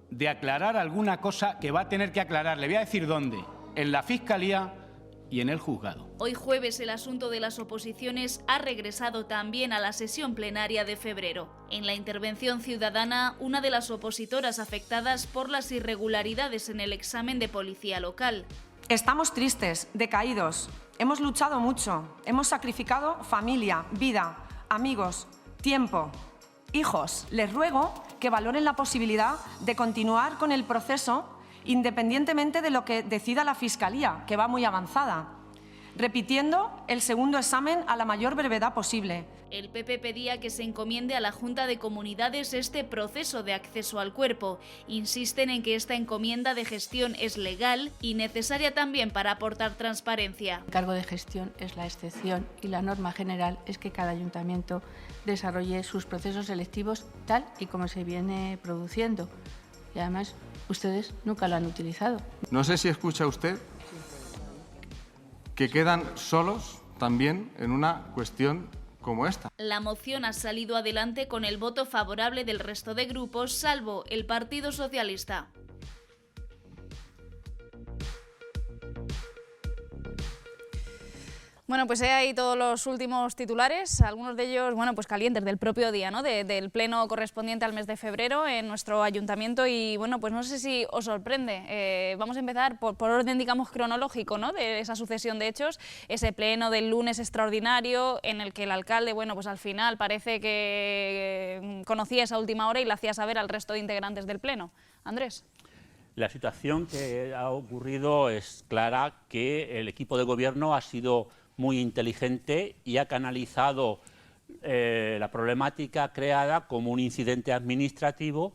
de aclarar alguna cosa que va a tener que aclarar. Le voy a decir dónde. En la Fiscalía y en el juzgado. Hoy jueves el asunto de las oposiciones ha regresado también a la sesión plenaria de febrero. En la intervención ciudadana, una de las opositoras afectadas por las irregularidades en el examen de policía local. Estamos tristes, decaídos. Hemos luchado mucho. Hemos sacrificado familia, vida, amigos, tiempo, hijos. Les ruego que valoren la posibilidad de continuar con el proceso independientemente de lo que decida la Fiscalía, que va muy avanzada, repitiendo el segundo examen a la mayor brevedad posible. El PP pedía que se encomiende a la Junta de Comunidades este proceso de acceso al cuerpo. Insisten en que esta encomienda de gestión es legal y necesaria también para aportar transparencia. El cargo de gestión es la excepción y la norma general es que cada ayuntamiento desarrolle sus procesos selectivos tal y como se viene produciendo. Y además, ustedes nunca lo han utilizado. No sé si escucha usted que quedan solos también en una cuestión como esta. La moción ha salido adelante con el voto favorable del resto de grupos, salvo el Partido Socialista. Bueno, pues he ahí todos los últimos titulares, algunos de ellos, bueno, pues calientes del propio día, ¿no? Del pleno correspondiente al mes de febrero en nuestro ayuntamiento y, bueno, pues no sé si os sorprende. Vamos a empezar por orden, digamos, cronológico, ¿no? De esa sucesión de hechos, ese pleno del lunes extraordinario en el que el alcalde, bueno, pues al final parece que conocía esa última hora y la hacía saber al resto de integrantes del pleno. Andrés. La situación que ha ocurrido es clara, que el equipo de gobierno ha sido muy inteligente y ha canalizado la problemática creada como un incidente administrativo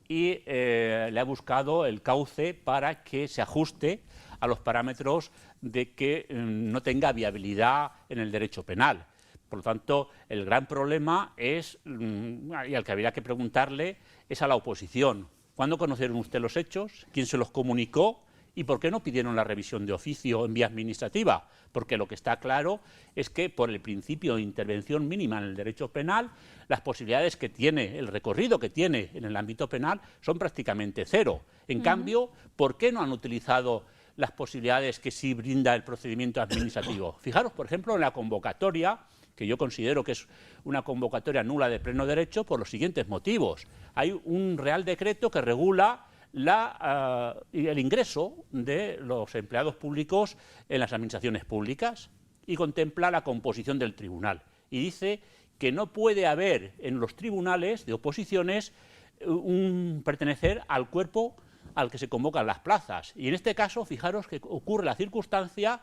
y le ha buscado el cauce para que se ajuste a los parámetros de que no tenga viabilidad en el derecho penal. Por lo tanto, el gran problema es, y al que habría que preguntarle, es a la oposición. ¿Cuándo conocieron ustedes los hechos? ¿Quién se los comunicó? ¿Y por qué no pidieron la revisión de oficio en vía administrativa? Porque lo que está claro es que por el principio de intervención mínima en el derecho penal, las posibilidades que tiene, el recorrido que tiene en el ámbito penal son prácticamente cero. En cambio, ¿por qué no han utilizado las posibilidades que sí brinda el procedimiento administrativo? Fijaros, por ejemplo, en la convocatoria, que yo considero que es una convocatoria nula de pleno derecho por los siguientes motivos. Hay un Real Decreto que regula el ingreso de los empleados públicos en las administraciones públicas y contempla la composición del tribunal. Y dice que no puede haber en los tribunales de oposiciones pertenecer al cuerpo al que se convocan las plazas. Y en este caso, fijaros que ocurre la circunstancia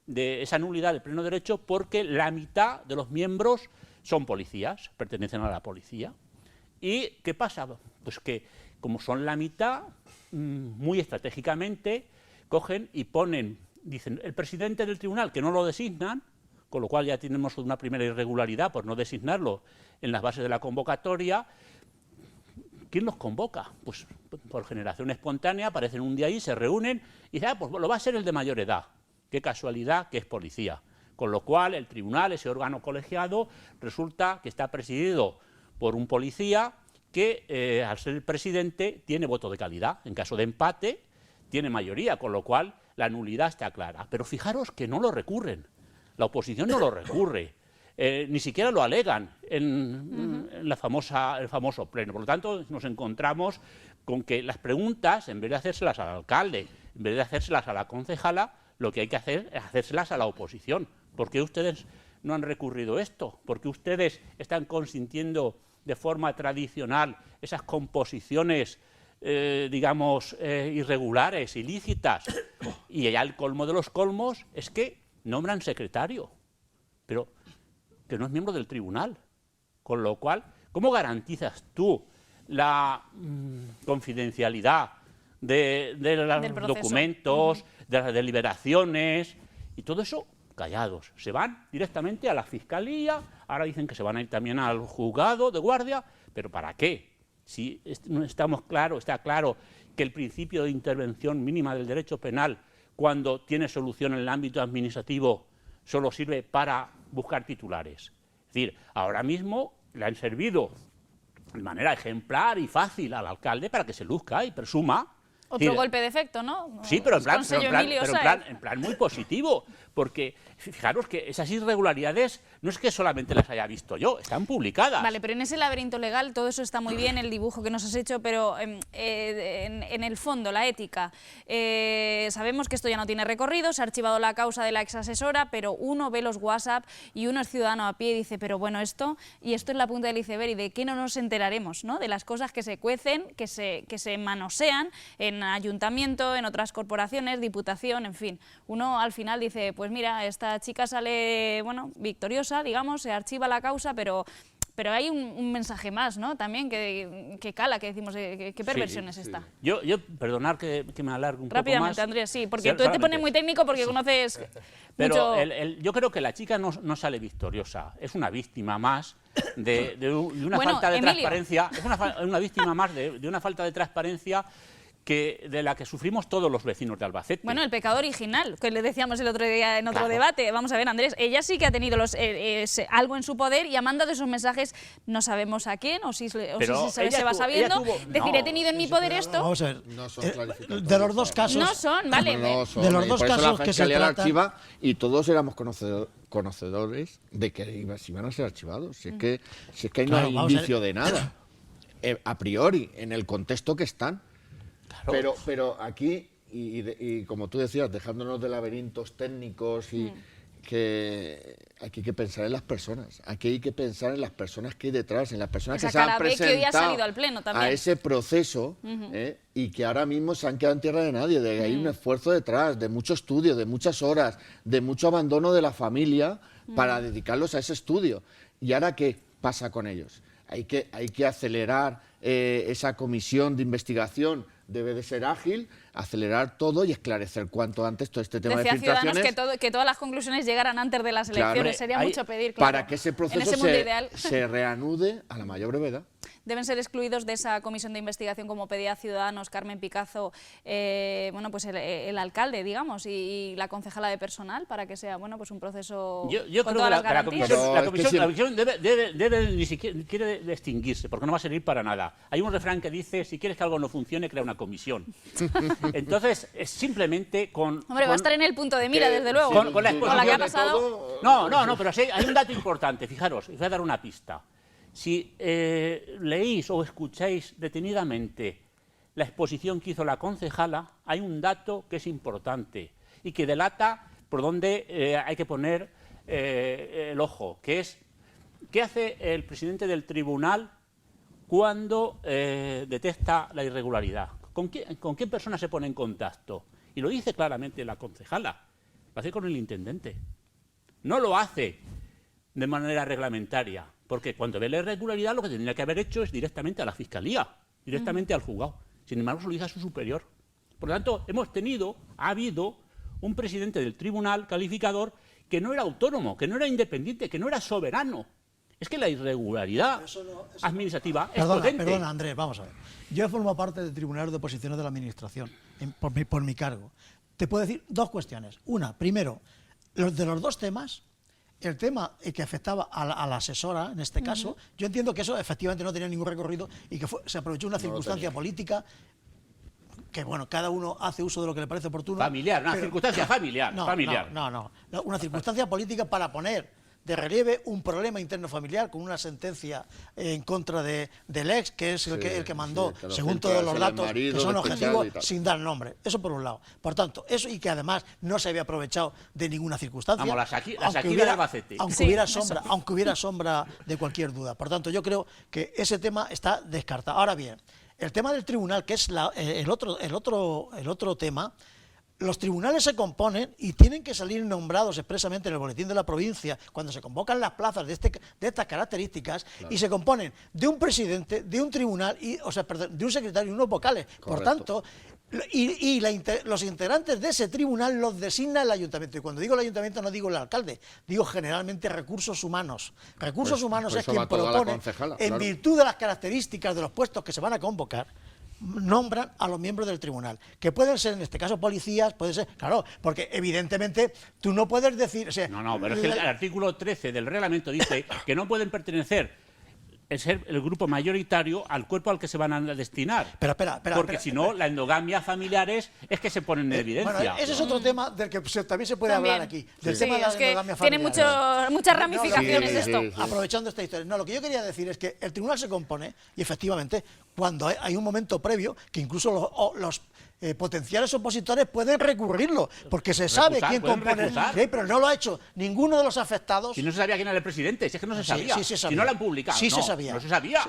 de esa nulidad del pleno derecho porque la mitad de los miembros son policías, pertenecen a la policía. ¿Y qué pasa? Pues que como son la mitad, muy estratégicamente cogen y ponen, dicen, el presidente del tribunal, que no lo designan, con lo cual ya tenemos una primera irregularidad por no designarlo en las bases de la convocatoria. ¿Quién los convoca? Pues por generación espontánea, aparecen un día ahí, se reúnen y dicen, pues lo va a ser el de mayor edad. Qué casualidad que es policía. Con lo cual el tribunal, ese órgano colegiado, resulta que está presidido por un policía que al ser el presidente tiene voto de calidad. En caso de empate tiene mayoría, con lo cual la nulidad está clara. Pero fijaros que no lo recurren. La oposición no lo recurre. Ni siquiera lo alegan en el famoso pleno. Por lo tanto, nos encontramos con que las preguntas, en vez de hacérselas al alcalde, en vez de hacérselas a la concejala, lo que hay que hacer es hacérselas a la oposición. ¿Por qué ustedes no han recurrido esto? ¿Por qué ustedes están consintiendo de forma tradicional esas composiciones, digamos, irregulares, ilícitas? Y ya el colmo de los colmos es que nombran secretario, pero que no es miembro del tribunal. Con lo cual, ¿cómo garantizas tú la confidencialidad de los documentos, de las deliberaciones, y todo eso callados. Se van directamente a la Fiscalía, ahora dicen que se van a ir también al juzgado de guardia, ¿pero para qué? Si no está claro que el principio de intervención mínima del derecho penal, cuando tiene solución en el ámbito administrativo, solo sirve para buscar titulares. Es decir, ahora mismo le han servido de manera ejemplar y fácil al alcalde para que se luzca y presuma. Otro golpe de efecto, ¿no? Sí, pero en plan muy positivo, porque fijaros que esas irregularidades no es que solamente las haya visto yo, están publicadas. Vale, pero en ese laberinto legal todo eso está muy bien, el dibujo que nos has hecho, pero en el fondo, la ética, sabemos que esto ya no tiene recorrido, se ha archivado la causa de la exasesora, pero uno ve los WhatsApp y uno es ciudadano a pie y dice, pero bueno, esto es la punta del iceberg, y de qué no nos enteraremos, ¿no? De las cosas que se cuecen, que se manosean en ayuntamiento, en otras corporaciones, diputación, en fin. Uno al final dice, pues mira, esta chica sale, bueno, victoriosa, digamos, se archiva la causa, pero hay un mensaje más, ¿no? También que cala, que decimos, ¿qué perversión es esta? Yo perdonar que me alargue un poco más. Rápidamente, Andrés, sí, porque tú te pones muy técnico porque conoces pero mucho... yo creo que la chica no sale victoriosa, es una víctima más de una falta de transparencia, es una víctima más de una falta de transparencia de la que sufrimos todos los vecinos de Albacete. Bueno, el pecado original, que le decíamos el otro día en otro debate. Vamos a ver, Andrés, ella sí que ha tenido algo en su poder y ha mandado esos mensajes, no sabemos a quién, o si se va sabiendo, decir, he tenido en mi poder esto. Vamos a ver, no son clarificatorios. De los dos casos... No son, vale. No son, de los dos casos que se tratan... archiva, y todos éramos conocedores de que se iban a ser archivados. Si es que ahí no hay indicio de nada, a priori, en el contexto que están. Claro. Pero aquí, y como tú decías, dejándonos de laberintos técnicos, y que aquí hay que pensar en las personas, aquí hay que pensar en las personas que hay detrás, en las personas que se han presentado a ese proceso y que ahora mismo se han quedado en tierra de nadie, de que hay un esfuerzo detrás, de mucho estudio, de muchas horas, de mucho abandono de la familia para dedicarlos a ese estudio. ¿Y ahora qué pasa con ellos? Hay que acelerar esa comisión de investigación, debe de ser ágil, acelerar todo y esclarecer cuanto antes todo este tema de filtraciones. Decía Ciudadanos que todas las conclusiones llegaran antes de las elecciones, sería mucho pedir, claro, para que ese proceso se reanude a la mayor brevedad. Deben ser excluidos de esa comisión de investigación, como pedía Ciudadanos, Carmen Picazo, bueno, pues el alcalde, digamos, y la concejala de personal, para que sea, bueno, pues un proceso yo con creo todas que las garantías. la comisión debe ni siquiera quiere extinguirse, porque no va a servir para nada. Hay un refrán que dice, si quieres que algo no funcione, crea una comisión. Entonces, es simplemente con... Hombre, va a estar en el punto de mira, desde luego. Con la exposición la que ha pasado... No, pero sí, hay un dato importante, fijaros, os voy a dar una pista. Si leéis o escucháis detenidamente la exposición que hizo la concejala, hay un dato que es importante y que delata por dónde hay que poner el ojo, que es ¿qué hace el presidente del tribunal cuando detecta la irregularidad? ¿Con qué persona se pone en contacto? Y lo dice claramente la concejala, lo hace con el intendente. No lo hace de manera reglamentaria, porque cuando ve la irregularidad lo que tendría que haber hecho es directamente a la Fiscalía, directamente al juzgado. Sin embargo, se lo dice a su superior. Por lo tanto, ha habido un presidente del tribunal calificador que no era autónomo, que no era independiente, que no era soberano. Es que la irregularidad administrativa es potente. Perdona, Andrés, vamos a ver. Yo he formado parte del Tribunal de Oposiciones de la Administración, por mi cargo. Te puedo decir dos cuestiones. Una, primero, de los dos temas, el tema que afectaba a la asesora, en este caso, yo entiendo que eso efectivamente no tenía ningún recorrido y que se aprovechó una circunstancia política que, bueno, cada uno hace uso de lo que le parece oportuno. Familiar, una circunstancia familiar. No, una circunstancia política para poner de relieve un problema interno familiar con una sentencia en contra del ex, que es el que mandó, según todos los datos, que son objetivos, sin dar nombre. Eso por un lado. Por tanto, eso, y que además no se había aprovechado de ninguna circunstancia. Vamos, la Shakira de Albacete. Aunque hubiera sombra de cualquier duda. Por tanto, yo creo que ese tema está descartado. Ahora bien, el tema del tribunal, que es el otro tema. Los tribunales se componen y tienen que salir nombrados expresamente en el boletín de la provincia cuando se convocan las plazas de estas características, claro, y se componen de un presidente, de un tribunal, de un secretario y unos vocales. Correcto. Por tanto, los integrantes de ese tribunal los designa el ayuntamiento. Y cuando digo el ayuntamiento no digo el alcalde, digo generalmente recursos humanos. Recursos humanos es quien propone, en virtud de las características de los puestos que se van a convocar, nombran a los miembros del tribunal, que pueden ser en este caso policías, puede ser, claro, porque evidentemente tú no puedes decir... O sea, no, pero es que el artículo 13 del reglamento dice que no pueden pertenecer el grupo mayoritario al cuerpo al que se van a destinar. Porque si no, la endogamia familiar es que se ponen en evidencia. Bueno, ese es otro tema del que también se puede hablar aquí. Del tema de la endogamia familiar. Tiene muchas ramificaciones esto. Aprovechando esta historia. No, lo que yo quería decir es que el tribunal se compone, y efectivamente, cuando hay un momento previo, que incluso los potenciales opositores pueden recurrirlo, porque se sabe quién compone. Sí, pero no lo ha hecho ninguno de los afectados. Si no se sabía quién era el presidente, si es que no se sabía. Sí se sabía. Si no lo han publicado. Sí se sabía. No se sabía.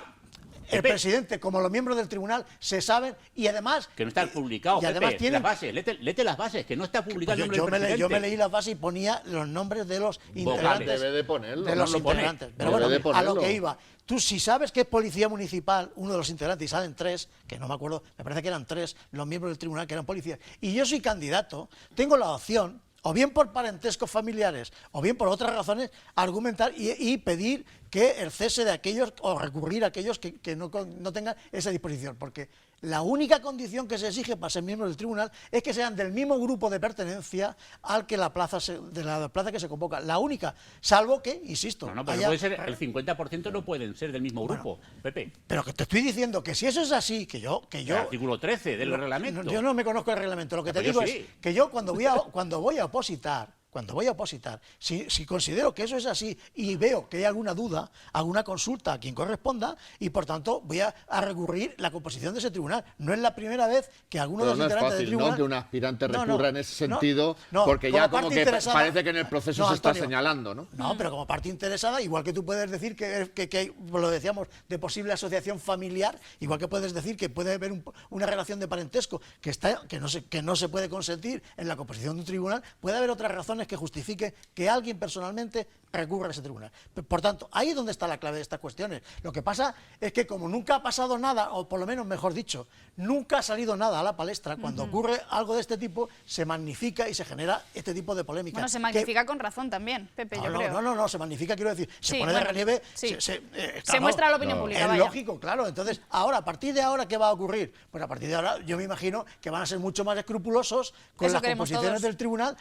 El presidente, como los miembros del tribunal, se saben y además... Que no está publicado, y además tienen las bases, léete las bases, que no está publicado el nombre del presidente. Yo me leí las bases y ponía los nombres de los integrantes. Debe de ponerlo. De los integrantes. Pero bueno, a lo que iba. Tú, si sabes que es policía municipal, uno de los integrantes, y salen 3, que no me acuerdo, me parece que eran 3 los miembros del tribunal que eran policías, y yo soy candidato, tengo la opción, o bien por parentescos familiares, o bien por otras razones, argumentar y pedir que el cese de aquellos, o recurrir a aquellos que no tengan esa disposición, porque la única condición que se exige para ser miembro del tribunal es que sean del mismo grupo de pertenencia al que de la plaza que se convoca. La única, salvo que, insisto... No, pero puede ser, el 50% no pueden ser del mismo grupo, Pepe. Pero que te estoy diciendo que si eso es así, que yo... El artículo 13 del reglamento. Yo no me conozco el reglamento, lo que te digo es que yo cuando voy a opositar, si considero que eso es así y veo que hay alguna duda, alguna consulta a quien corresponda, y por tanto voy a recurrir la composición de ese tribunal. No es la primera vez que alguno de los integrantes del tribunal... No es fácil, ¿no?, que un aspirante recurra en ese sentido, porque ya como que parece que en el proceso se está señalando, ¿no? No, pero como parte interesada, igual que tú puedes decir que lo decíamos, de posible asociación familiar, igual que puedes decir que puede haber una relación de parentesco que no se puede consentir en la composición de un tribunal, puede haber otras razones que justifique que alguien personalmente recurra a ese tribunal. Por tanto, ahí es donde está la clave de estas cuestiones. Lo que pasa es que como nunca ha pasado nada, o por lo menos mejor dicho, nunca ha salido nada a la palestra, cuando ocurre algo de este tipo, se magnifica y se genera este tipo de polémica. Bueno, se magnifica con razón también, Pepe, yo creo. No, se magnifica, quiero decir, se pone de relieve, se muestra a la opinión pública. Es lógico, claro. Entonces, ahora, a partir de ahora, ¿qué va a ocurrir? Pues a partir de ahora, yo me imagino que van a ser mucho más escrupulosos con las composiciones del tribunal,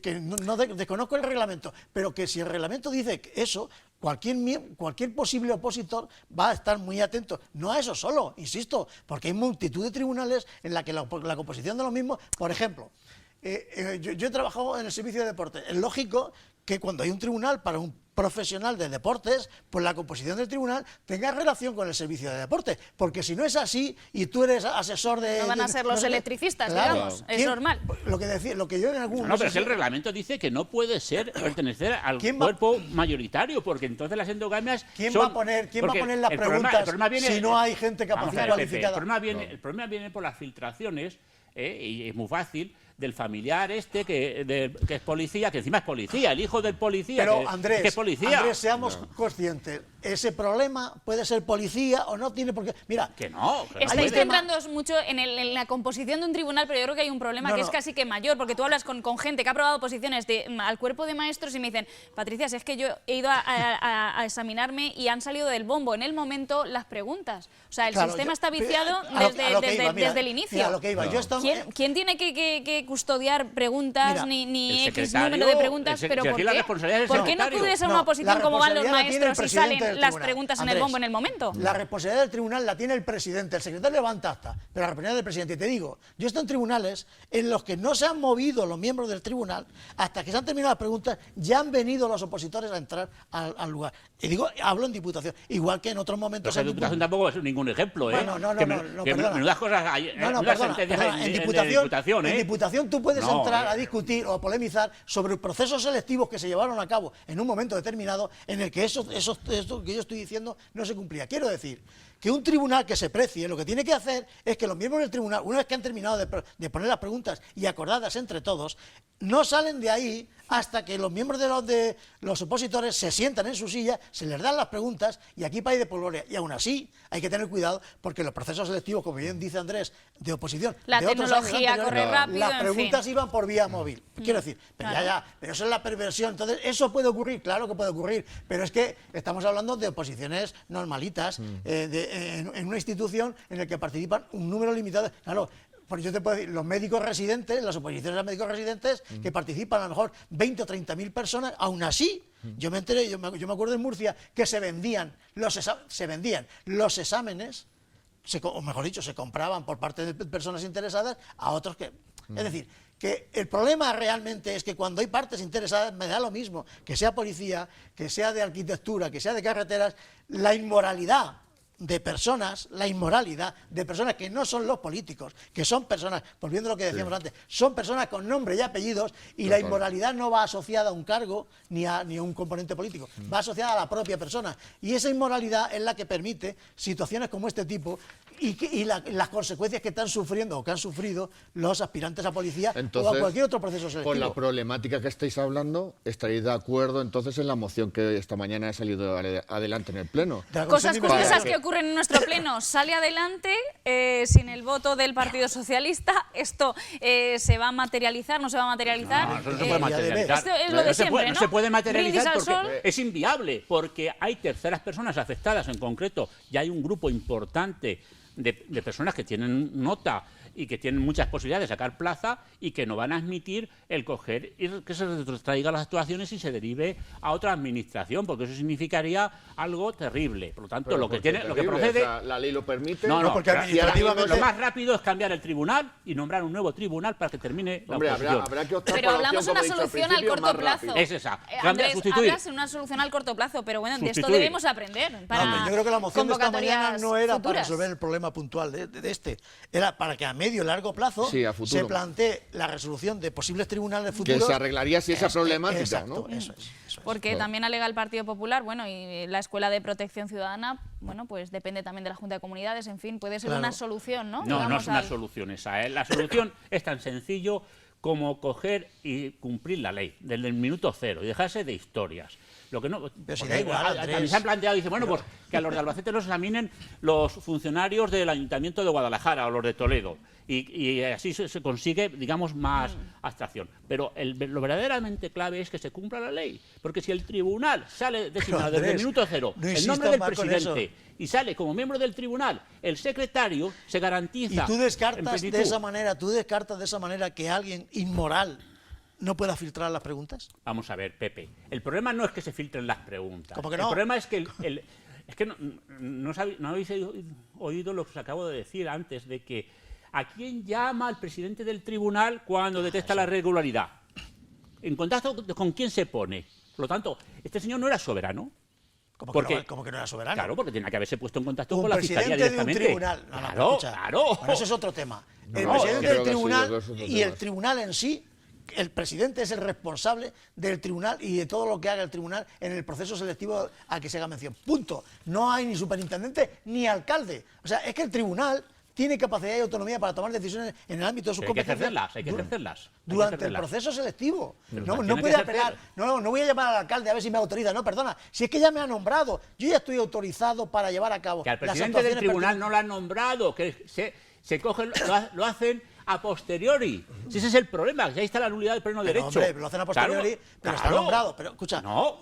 que no desconozco el reglamento, pero que si el reglamento dice eso, cualquier posible opositor va a estar muy atento, no a eso solo, insisto, porque hay multitud de tribunales en la que la composición de los mismos, por ejemplo, yo he trabajado en el servicio de deporte, es lógico que cuando hay un tribunal para un profesional de deportes, pues la composición del tribunal tenga relación con el servicio de deporte, porque si no es así y tú eres asesor de... No van a ser los electricistas, digamos, es normal. Lo que yo en algún... No, pero es que el reglamento dice que no puede pertenecer al cuerpo mayoritario, porque entonces las endogamias... ¿Quién va a poner las preguntas si no hay gente capacitada cualificada? El problema viene por las filtraciones, y es muy fácil, del familiar que es policía, que encima es policía, el hijo del policía, pero que es policía. Andrés, seamos conscientes, ese problema puede ser policía o no tiene por qué... Mira, que no. Estáis centrándoos mucho en la composición de un tribunal, pero yo creo que hay un problema que es casi que mayor, porque tú hablas con gente que ha aprobado posiciones al cuerpo de maestros y me dicen, Patricia, si es que yo he ido a examinarme y han salido del bombo en el momento las preguntas. O sea, el sistema está viciado desde el inicio. ¿Quién tiene que custodiar preguntas ni X número de preguntas? ¿Pero por qué? ¿Por qué no acudes a una oposición como van los maestros y salen las preguntas en el bombo en el momento? La responsabilidad del tribunal la tiene el presidente, el secretario levanta acta, pero la responsabilidad del presidente. Y te digo, yo he estado en tribunales en los que no se han movido los miembros del tribunal hasta que se han terminado las preguntas, ya han venido los opositores a entrar al lugar. Y digo, hablo en Diputación, igual que en otros momentos... Pero Diputación tampoco es ningún ejemplo, ¿eh? Menudas cosas hay en Diputación, En Diputación tú puedes entrar a discutir o a polemizar sobre procesos selectivos que se llevaron a cabo en un momento determinado en el que eso que yo estoy diciendo no se cumplía. Quiero decir que un tribunal que se precie lo que tiene que hacer es que los miembros del tribunal, una vez que han terminado de poner las preguntas y acordadas entre todos, no salen de ahí hasta que los miembros de los opositores se sientan en su silla, se les dan las preguntas y aquí país de polvorea. Y aún así hay que tener cuidado porque los procesos selectivos, como bien dice Andrés, de oposición, la de otros tecnología años corre rápido, las preguntas iban por vía móvil. Quiero decir, pero pero eso es la perversión. Entonces, ¿eso puede ocurrir? Claro que puede ocurrir, pero es que estamos hablando de oposiciones normalitas, en una institución en la que participan un número limitado. Claro, porque yo te puedo decir, los médicos residentes, las oposiciones a médicos residentes, que participan a lo mejor 20 o 30.000 personas, aún así, yo me enteré, yo me acuerdo en Murcia, que se vendían los exámenes, o mejor dicho, se compraban por parte de personas interesadas a otros que... Es decir, que el problema realmente es que cuando hay partes interesadas, me da lo mismo, que sea policía, que sea de arquitectura, que sea de carreteras, la inmoralidad de personas, que no son los políticos, que son personas, volviendo a lo que decíamos antes, son personas con nombre y apellidos, y la inmoralidad no va asociada a un cargo ni a un componente político, va asociada a la propia persona, y esa inmoralidad es la que permite situaciones como este tipo y las consecuencias que están sufriendo o que han sufrido los aspirantes a policía. Entonces, o a cualquier otro proceso selectivo. Con la problemática que estáis hablando, estaréis de acuerdo entonces en la moción que esta mañana ha salido adelante en el Pleno. Cosas curiosas que ocurren en nuestro Pleno. Sale adelante sin el voto del Partido Socialista. Esto se va a materializar, no se va a materializar. No, eso no se puede materializar. Esto es lo de siempre, ¿no? No se puede materializar porque sol. Es inviable, porque hay terceras personas afectadas en concreto, y hay un grupo importante de personas que tienen nota y que tienen muchas posibilidades de sacar plaza y que no van a admitir el coger y que se retrotraigan las actuaciones y se derive a otra administración, porque eso significaría algo terrible. Por lo tanto, lo que procede... O sea, la ley lo permite. No, porque administrativamente... Lo más rápido es cambiar el tribunal y nombrar un nuevo tribunal para que termine la oposición. Habrá que optar pero por hablamos de una solución al corto plazo. Es esa. Andrés, sustituir. hablas de una solución al corto plazo, pero bueno, de esto debemos aprender para yo creo que la moción de esta mañana no era futuras. para resolver el problema puntual de este, era para que a medio y largo plazo se plantee la resolución de posibles tribunales futuros. Que se arreglaría si esa problemática, exacto, ¿no? Eso es. Porque también alega el Partido Popular, bueno, y la Escuela de Protección Ciudadana, bueno, pues depende también de la Junta de Comunidades, en fin, puede ser una solución, ¿no? No es una solución esa. La solución es tan sencillo como coger y cumplir la ley desde el minuto cero y dejarse de historias. Lo que no, pero si da igual, también se han planteado, dice, bueno, pues que a los de Albacete los examinen los funcionarios del Ayuntamiento de Guadalajara o los de Toledo. Y así se consigue, digamos, más abstracción. Pero lo verdaderamente clave es que se cumpla la ley. Porque si el tribunal sale designado desde el minuto cero, el nombre del presidente, y sale como miembro del tribunal el secretario, se garantiza... Y tú descartas de esa manera que alguien inmoral no pueda filtrar las preguntas. Vamos a ver, Pepe, el problema no es que se filtren las preguntas. ¿Cómo que no? El problema es que no habéis oído lo que os acabo de decir antes, de que ¿a quién llama el presidente del tribunal cuando detecta la irregularidad? ¿En contacto con quién se pone? Por lo tanto, este señor no era soberano. ¿Cómo que no era soberano? Claro, porque tenía que haberse puesto en contacto con la Fiscalía directamente. De un tribunal. Claro. Bueno, ese es otro tema. El presidente del tribunal y el tribunal en sí, el presidente es el responsable del tribunal y de todo lo que haga el tribunal en el proceso selectivo al que se haga mención. Punto. No hay ni superintendente ni alcalde. O sea, es que el tribunal tiene capacidad y autonomía para tomar decisiones en el ámbito de sus competencias. Hay que ejercerlas. Durante el proceso selectivo. No puede apelar. No voy a llamar al alcalde a ver si me autoriza. No, perdona. Si es que ya me ha nombrado. Yo ya estoy autorizado para llevar a cabo. Que al presidente del tribunal no lo han nombrado. Que se cogen, lo hacen a posteriori. Si ese es el problema, que ahí está la nulidad del pleno derecho. Hombre, lo hacen a posteriori, pero está nombrado. Pero escucha. No.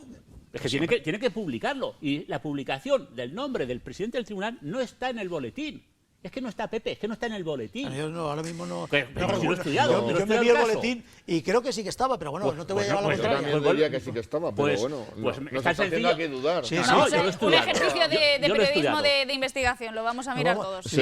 Es que tiene que publicarlo. Y la publicación del nombre del presidente del tribunal no está en el boletín. Es que no está, Pepe, es que no está en el boletín. Yo ahora mismo no... Pero si lo he estudiado. Yo me vi el boletín y creo que sí que estaba, pero bueno, no te voy a llevar la contraria. Yo también diría que sí que estaba, pero bueno, nos está haciendo aquí dudar. Sí, yo lo he estudiado. Un ejercicio de periodismo de investigación, lo vamos a mirar todos. Sí.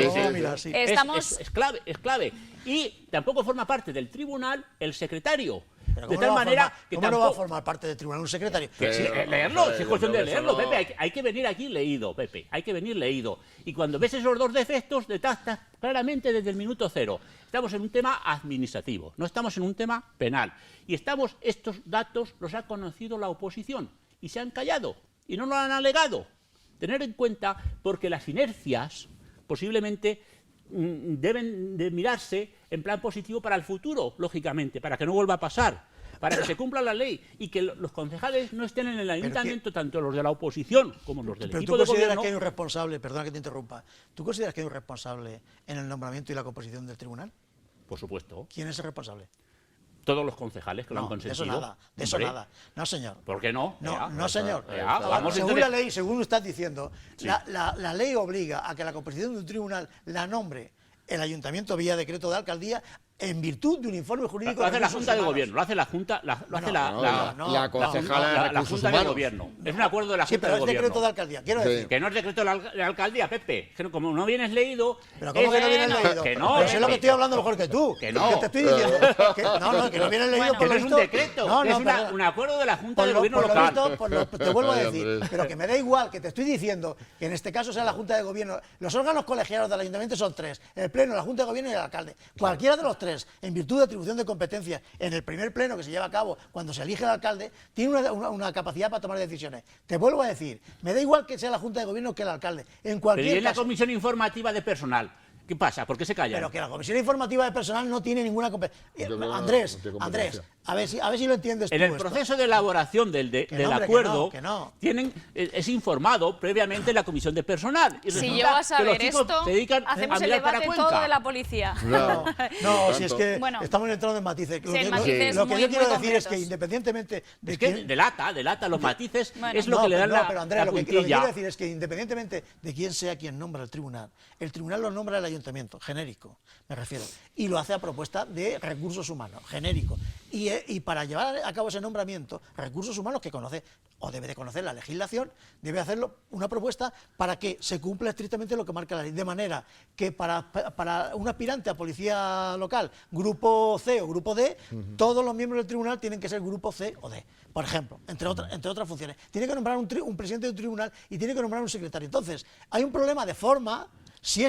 Es clave. Y tampoco forma parte del tribunal el secretario. De tal manera que ¿cómo no va a formar parte del tribunal un secretario? Leerlo, es cuestión de leerlo, Pepe. Hay que venir aquí leído, Pepe. Hay que venir leído. Y cuando ves esos dos defectos, detectas claramente desde el minuto cero. Estamos en un tema administrativo, no estamos en un tema penal. Y estos datos los ha conocido la oposición y se han callado y no lo han alegado. Tener en cuenta porque las inercias posiblemente deben de mirarse en plan positivo para el futuro, lógicamente, para que no vuelva a pasar. para que se cumpla la ley y que los concejales no estén en el ayuntamiento, tanto los de la oposición como los del equipo de gobierno. Pero tú consideras que hay un responsable, perdona que te interrumpa, ¿tú consideras que hay un responsable en el nombramiento y la composición del tribunal? Por supuesto. ¿Quién es el responsable? Todos los concejales que lo han consentido. De eso nada. No, señor. ¿Por qué no? No, señor. Según la ley, según estás diciendo, la ley obliga a que la composición de un tribunal la nombre el ayuntamiento vía decreto de alcaldía en virtud de un informe jurídico. Lo hace la Junta de Gobierno, lo hace la Junta, la concejala de Junta de Gobierno. Es un acuerdo de la Junta de Gobierno. Sí, pero es decreto de alcaldía, quiero decir. Que no es decreto de alcaldía, Pepe. Que como no vienes leído... Pero ¿cómo que no vienes leído? Que no. Pero es lo que estoy hablando mejor que tú. Que no. Que te estoy diciendo. Que no vienes leído por lo visto. Es un decreto, es un acuerdo de la Junta de Gobierno local. Te vuelvo a decir, pero que me da igual, que te estoy diciendo que en este caso sea la Junta de Gobierno. Los órganos colegiados del ayuntamiento son 3. El Pleno, la Junta de Gobierno y el alcalde. Cualquiera de los 3, en virtud de atribución de competencias en el primer pleno que se lleva a cabo cuando se elige el alcalde, tiene una capacidad para tomar decisiones. Te vuelvo a decir, me da igual que sea la Junta de Gobierno que el alcalde. En cualquier Pero ¿y en la caso, comisión informativa de personal? ¿Qué pasa? ¿Por qué se callan? Pero que la comisión informativa de personal no tiene ninguna competencia. Andrés, a ver si lo entiendes tú. En el proceso de elaboración del acuerdo, es informado previamente la comisión de personal. Y si yo a saber esto, hacemos el debate todo de la policía. No, si es que estamos entrando en matices. Lo que yo quiero decir es que independientemente de que delata los matices, es lo que le dan la puntilla. Lo que quiero decir es que independientemente de quién sea quien nombra el tribunal lo nombra el ayuntamiento, genérico, me refiero, y lo hace a propuesta de recursos humanos, genérico. Y para llevar a cabo ese nombramiento, recursos humanos que conoce o debe de conocer la legislación, debe hacerlo una propuesta para que se cumpla estrictamente lo que marca la ley. De manera que para un aspirante a policía local, grupo C o grupo D, todos los miembros del tribunal tienen que ser grupo C o D. Por ejemplo, entre otras funciones. Tiene que nombrar un presidente de un tribunal y tiene que nombrar un secretario. Entonces, hay un problema de forma.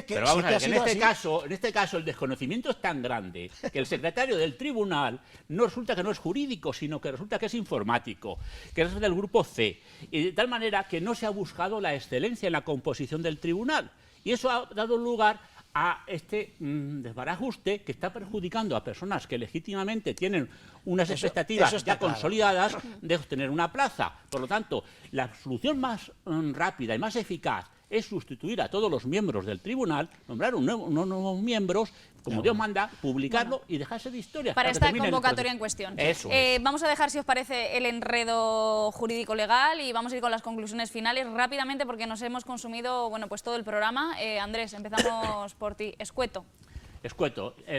Pero vamos a ver, en este caso el desconocimiento es tan grande que el secretario del tribunal no resulta que no es jurídico, sino que resulta que es informático, que es del grupo C, y de tal manera que no se ha buscado la excelencia en la composición del tribunal. Y eso ha dado lugar a este desbarajuste que está perjudicando a personas que legítimamente tienen unas expectativas ya consolidadas de obtener una plaza. Por lo tanto, la solución más rápida y más eficaz es sustituir a todos los miembros del tribunal, nombrar unos nuevos miembros, como Dios manda, publicarlo y dejarse de historias. Para esta convocatoria en cuestión. Eso es. Vamos a dejar, si os parece, el enredo jurídico-legal y vamos a ir con las conclusiones finales rápidamente porque nos hemos consumido pues todo el programa. Andrés, empezamos por ti. Escueto.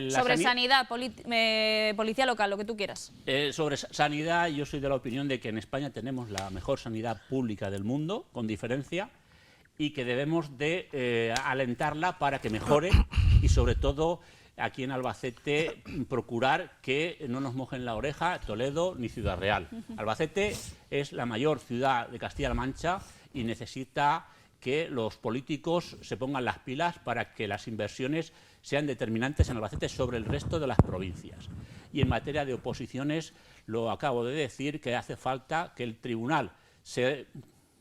Sobre sanidad, policía local, lo que tú quieras. Sobre sanidad, yo soy de la opinión de que en España tenemos la mejor sanidad pública del mundo, con diferencia, y que debemos de alentarla para que mejore y sobre todo aquí en Albacete procurar que no nos mojen la oreja Toledo ni Ciudad Real. Albacete es la mayor ciudad de Castilla-La Mancha y necesita que los políticos se pongan las pilas para que las inversiones sean determinantes en Albacete sobre el resto de las provincias. Y en materia de oposiciones, lo acabo de decir, que hace falta que el tribunal se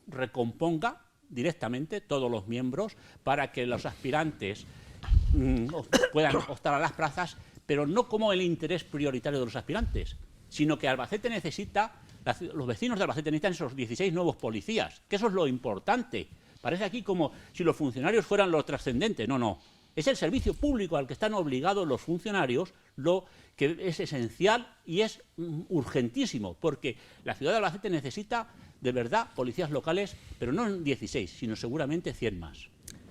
recomponga directamente todos los miembros para que los aspirantes puedan optar a las plazas, pero no como el interés prioritario de los aspirantes, sino que Albacete necesita, los vecinos de Albacete necesitan esos 16 nuevos policías, que eso es lo importante. Parece aquí como si los funcionarios fueran lo trascendente. No. Es el servicio público al que están obligados los funcionarios, lo que es esencial y es urgentísimo, porque la ciudad de Albacete necesita de verdad policías locales, pero no en 16, sino seguramente 100 más.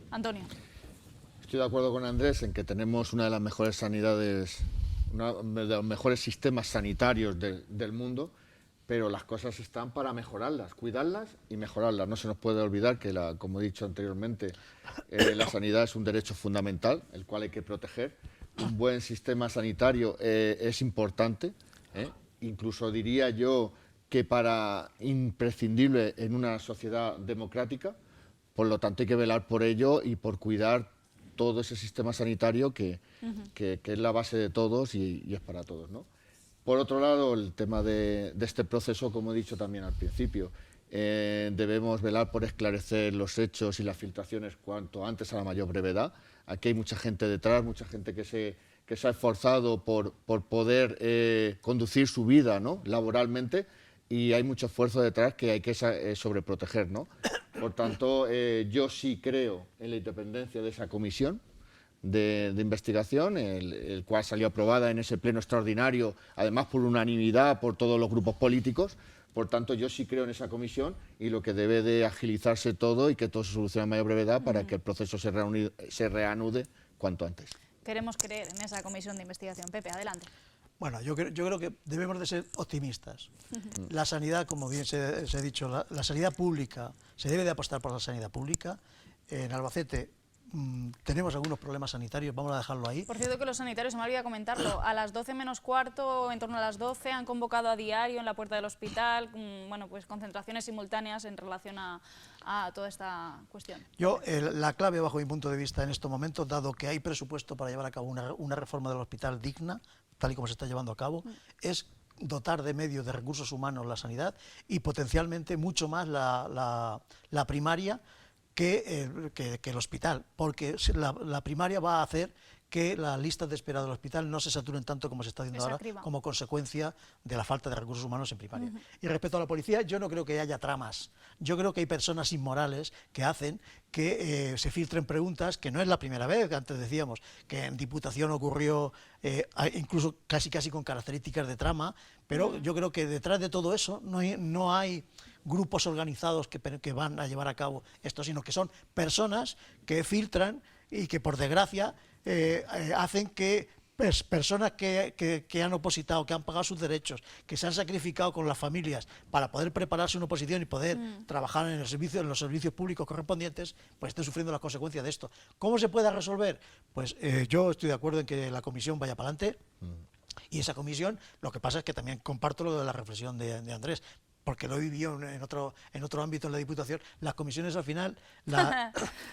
Antonio. Estoy de acuerdo con Andrés en que tenemos una de las mejores sanidades, uno de los mejores sistemas sanitarios del mundo, pero las cosas están para mejorarlas, cuidarlas y mejorarlas. No se nos puede olvidar que, como he dicho anteriormente, la sanidad es un derecho fundamental, el cual hay que proteger. Un buen sistema sanitario es importante, incluso diría yo que imprescindible en una sociedad democrática. Por lo tanto, hay que velar por ello y por cuidar todo ese sistema sanitario que es la base de todos y es para todos, ¿no? Por otro lado, el tema de este proceso, como he dicho también al principio, debemos velar por esclarecer los hechos y las filtraciones cuanto antes a la mayor brevedad. Aquí hay mucha gente detrás, mucha gente que que se ha esforzado por poder conducir su vida, ¿no?, laboralmente, y hay mucho esfuerzo detrás que hay que sobreproteger, ¿no? Por tanto, yo sí creo en la independencia de esa comisión de investigación, el cual salió aprobada en ese pleno extraordinario, además por unanimidad por todos los grupos políticos. Por tanto, yo sí creo en esa comisión y lo que debe de agilizarse todo y que todo se solucione a mayor brevedad para que el proceso se reanude cuanto antes. Queremos creer en esa comisión de investigación. Pepe, adelante. Bueno, yo creo que debemos de ser optimistas. La sanidad, como bien se ha dicho, la sanidad pública, se debe de apostar por la sanidad pública. En Albacete tenemos algunos problemas sanitarios, vamos a dejarlo ahí. Por cierto que los sanitarios, se me olvidó comentarlo, a las 12 menos cuarto, en torno a las 12, han convocado a diario en la puerta del hospital, bueno, pues concentraciones simultáneas en relación a toda esta cuestión. La clave, bajo mi punto de vista, en estos momentos, dado que hay presupuesto para llevar a cabo una reforma del hospital digna, tal y como se está llevando a cabo, es dotar de medios, de recursos humanos la sanidad y potencialmente mucho más la primaria que el hospital, porque la primaria va a hacer que las listas de espera del hospital no se saturen tanto como se está haciendo ahora, como consecuencia de la falta de recursos humanos en primaria. Y respecto a la policía, yo no creo que haya tramas, yo creo que hay personas inmorales que hacen que se filtren preguntas, que no es la primera vez, que antes decíamos que en Diputación ocurrió incluso casi con características de trama, pero yo creo que detrás de todo eso no hay grupos organizados que van a llevar a cabo esto, sino que son personas que filtran y que, por desgracia, hacen que personas que han opositado, que han pagado sus derechos, que se han sacrificado con las familias para poder prepararse una oposición y poder trabajar en los servicios públicos correspondientes, pues estén sufriendo las consecuencias de esto. ¿Cómo se puede resolver? Pues yo estoy de acuerdo en que la comisión vaya para adelante, y esa comisión, lo que pasa es que también comparto lo de la reflexión de Andrés, porque lo he vivido en otro ámbito en la Diputación. Las comisiones al final,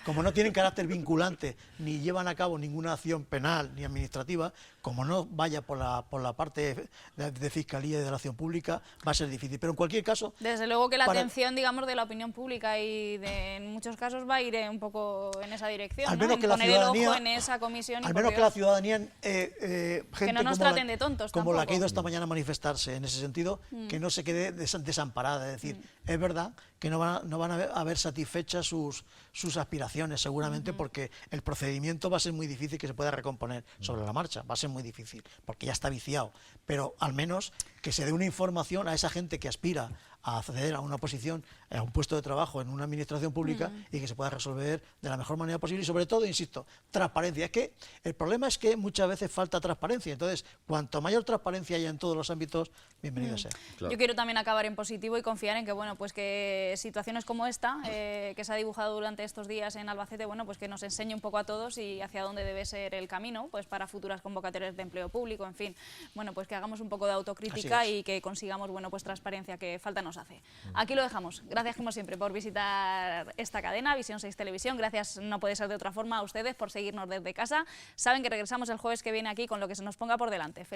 como no tienen carácter vinculante, ni llevan a cabo ninguna acción penal ni administrativa, como no vaya por la parte de Fiscalía y de la acción pública, va a ser difícil. Pero en cualquier caso... Desde luego que la atención, digamos, de la opinión pública y en muchos casos va a ir un poco en esa dirección, al menos, ¿no?, que poner el ojo en esa comisión. Al menos que la ciudadanía, que no nos traten de tontos como tampoco. La que ha ido esta mañana a manifestarse, en ese sentido, que no se quede desamparada. Es decir, es verdad que no van a ver satisfechas sus aspiraciones, seguramente, porque el procedimiento va a ser muy difícil que se pueda recomponer sobre la marcha, va a ser muy difícil, porque ya está viciado, pero al menos que se dé una información a esa gente que aspira a acceder a una posición, a un puesto de trabajo en una administración pública, y que se pueda resolver de la mejor manera posible y, sobre todo, insisto, transparencia. Es que el problema es que muchas veces falta transparencia, entonces cuanto mayor transparencia haya en todos los ámbitos, bienvenido sea. Claro. Yo quiero también acabar en positivo y confiar en que, bueno, pues que situaciones como esta, que se ha dibujado durante estos días en Albacete, bueno, pues que nos enseñe un poco a todos y hacia dónde debe ser el camino, pues para futuras convocatorias de empleo público, en fin, bueno, pues que hagamos un poco de autocrítica y que consigamos, bueno, pues transparencia, que falta nos hace. Aquí lo dejamos. Gracias, como siempre, por visitar esta cadena, Visión 6 Televisión. Gracias, no puede ser de otra forma, a ustedes por seguirnos desde casa. Saben que regresamos el jueves que viene aquí con lo que se nos ponga por delante.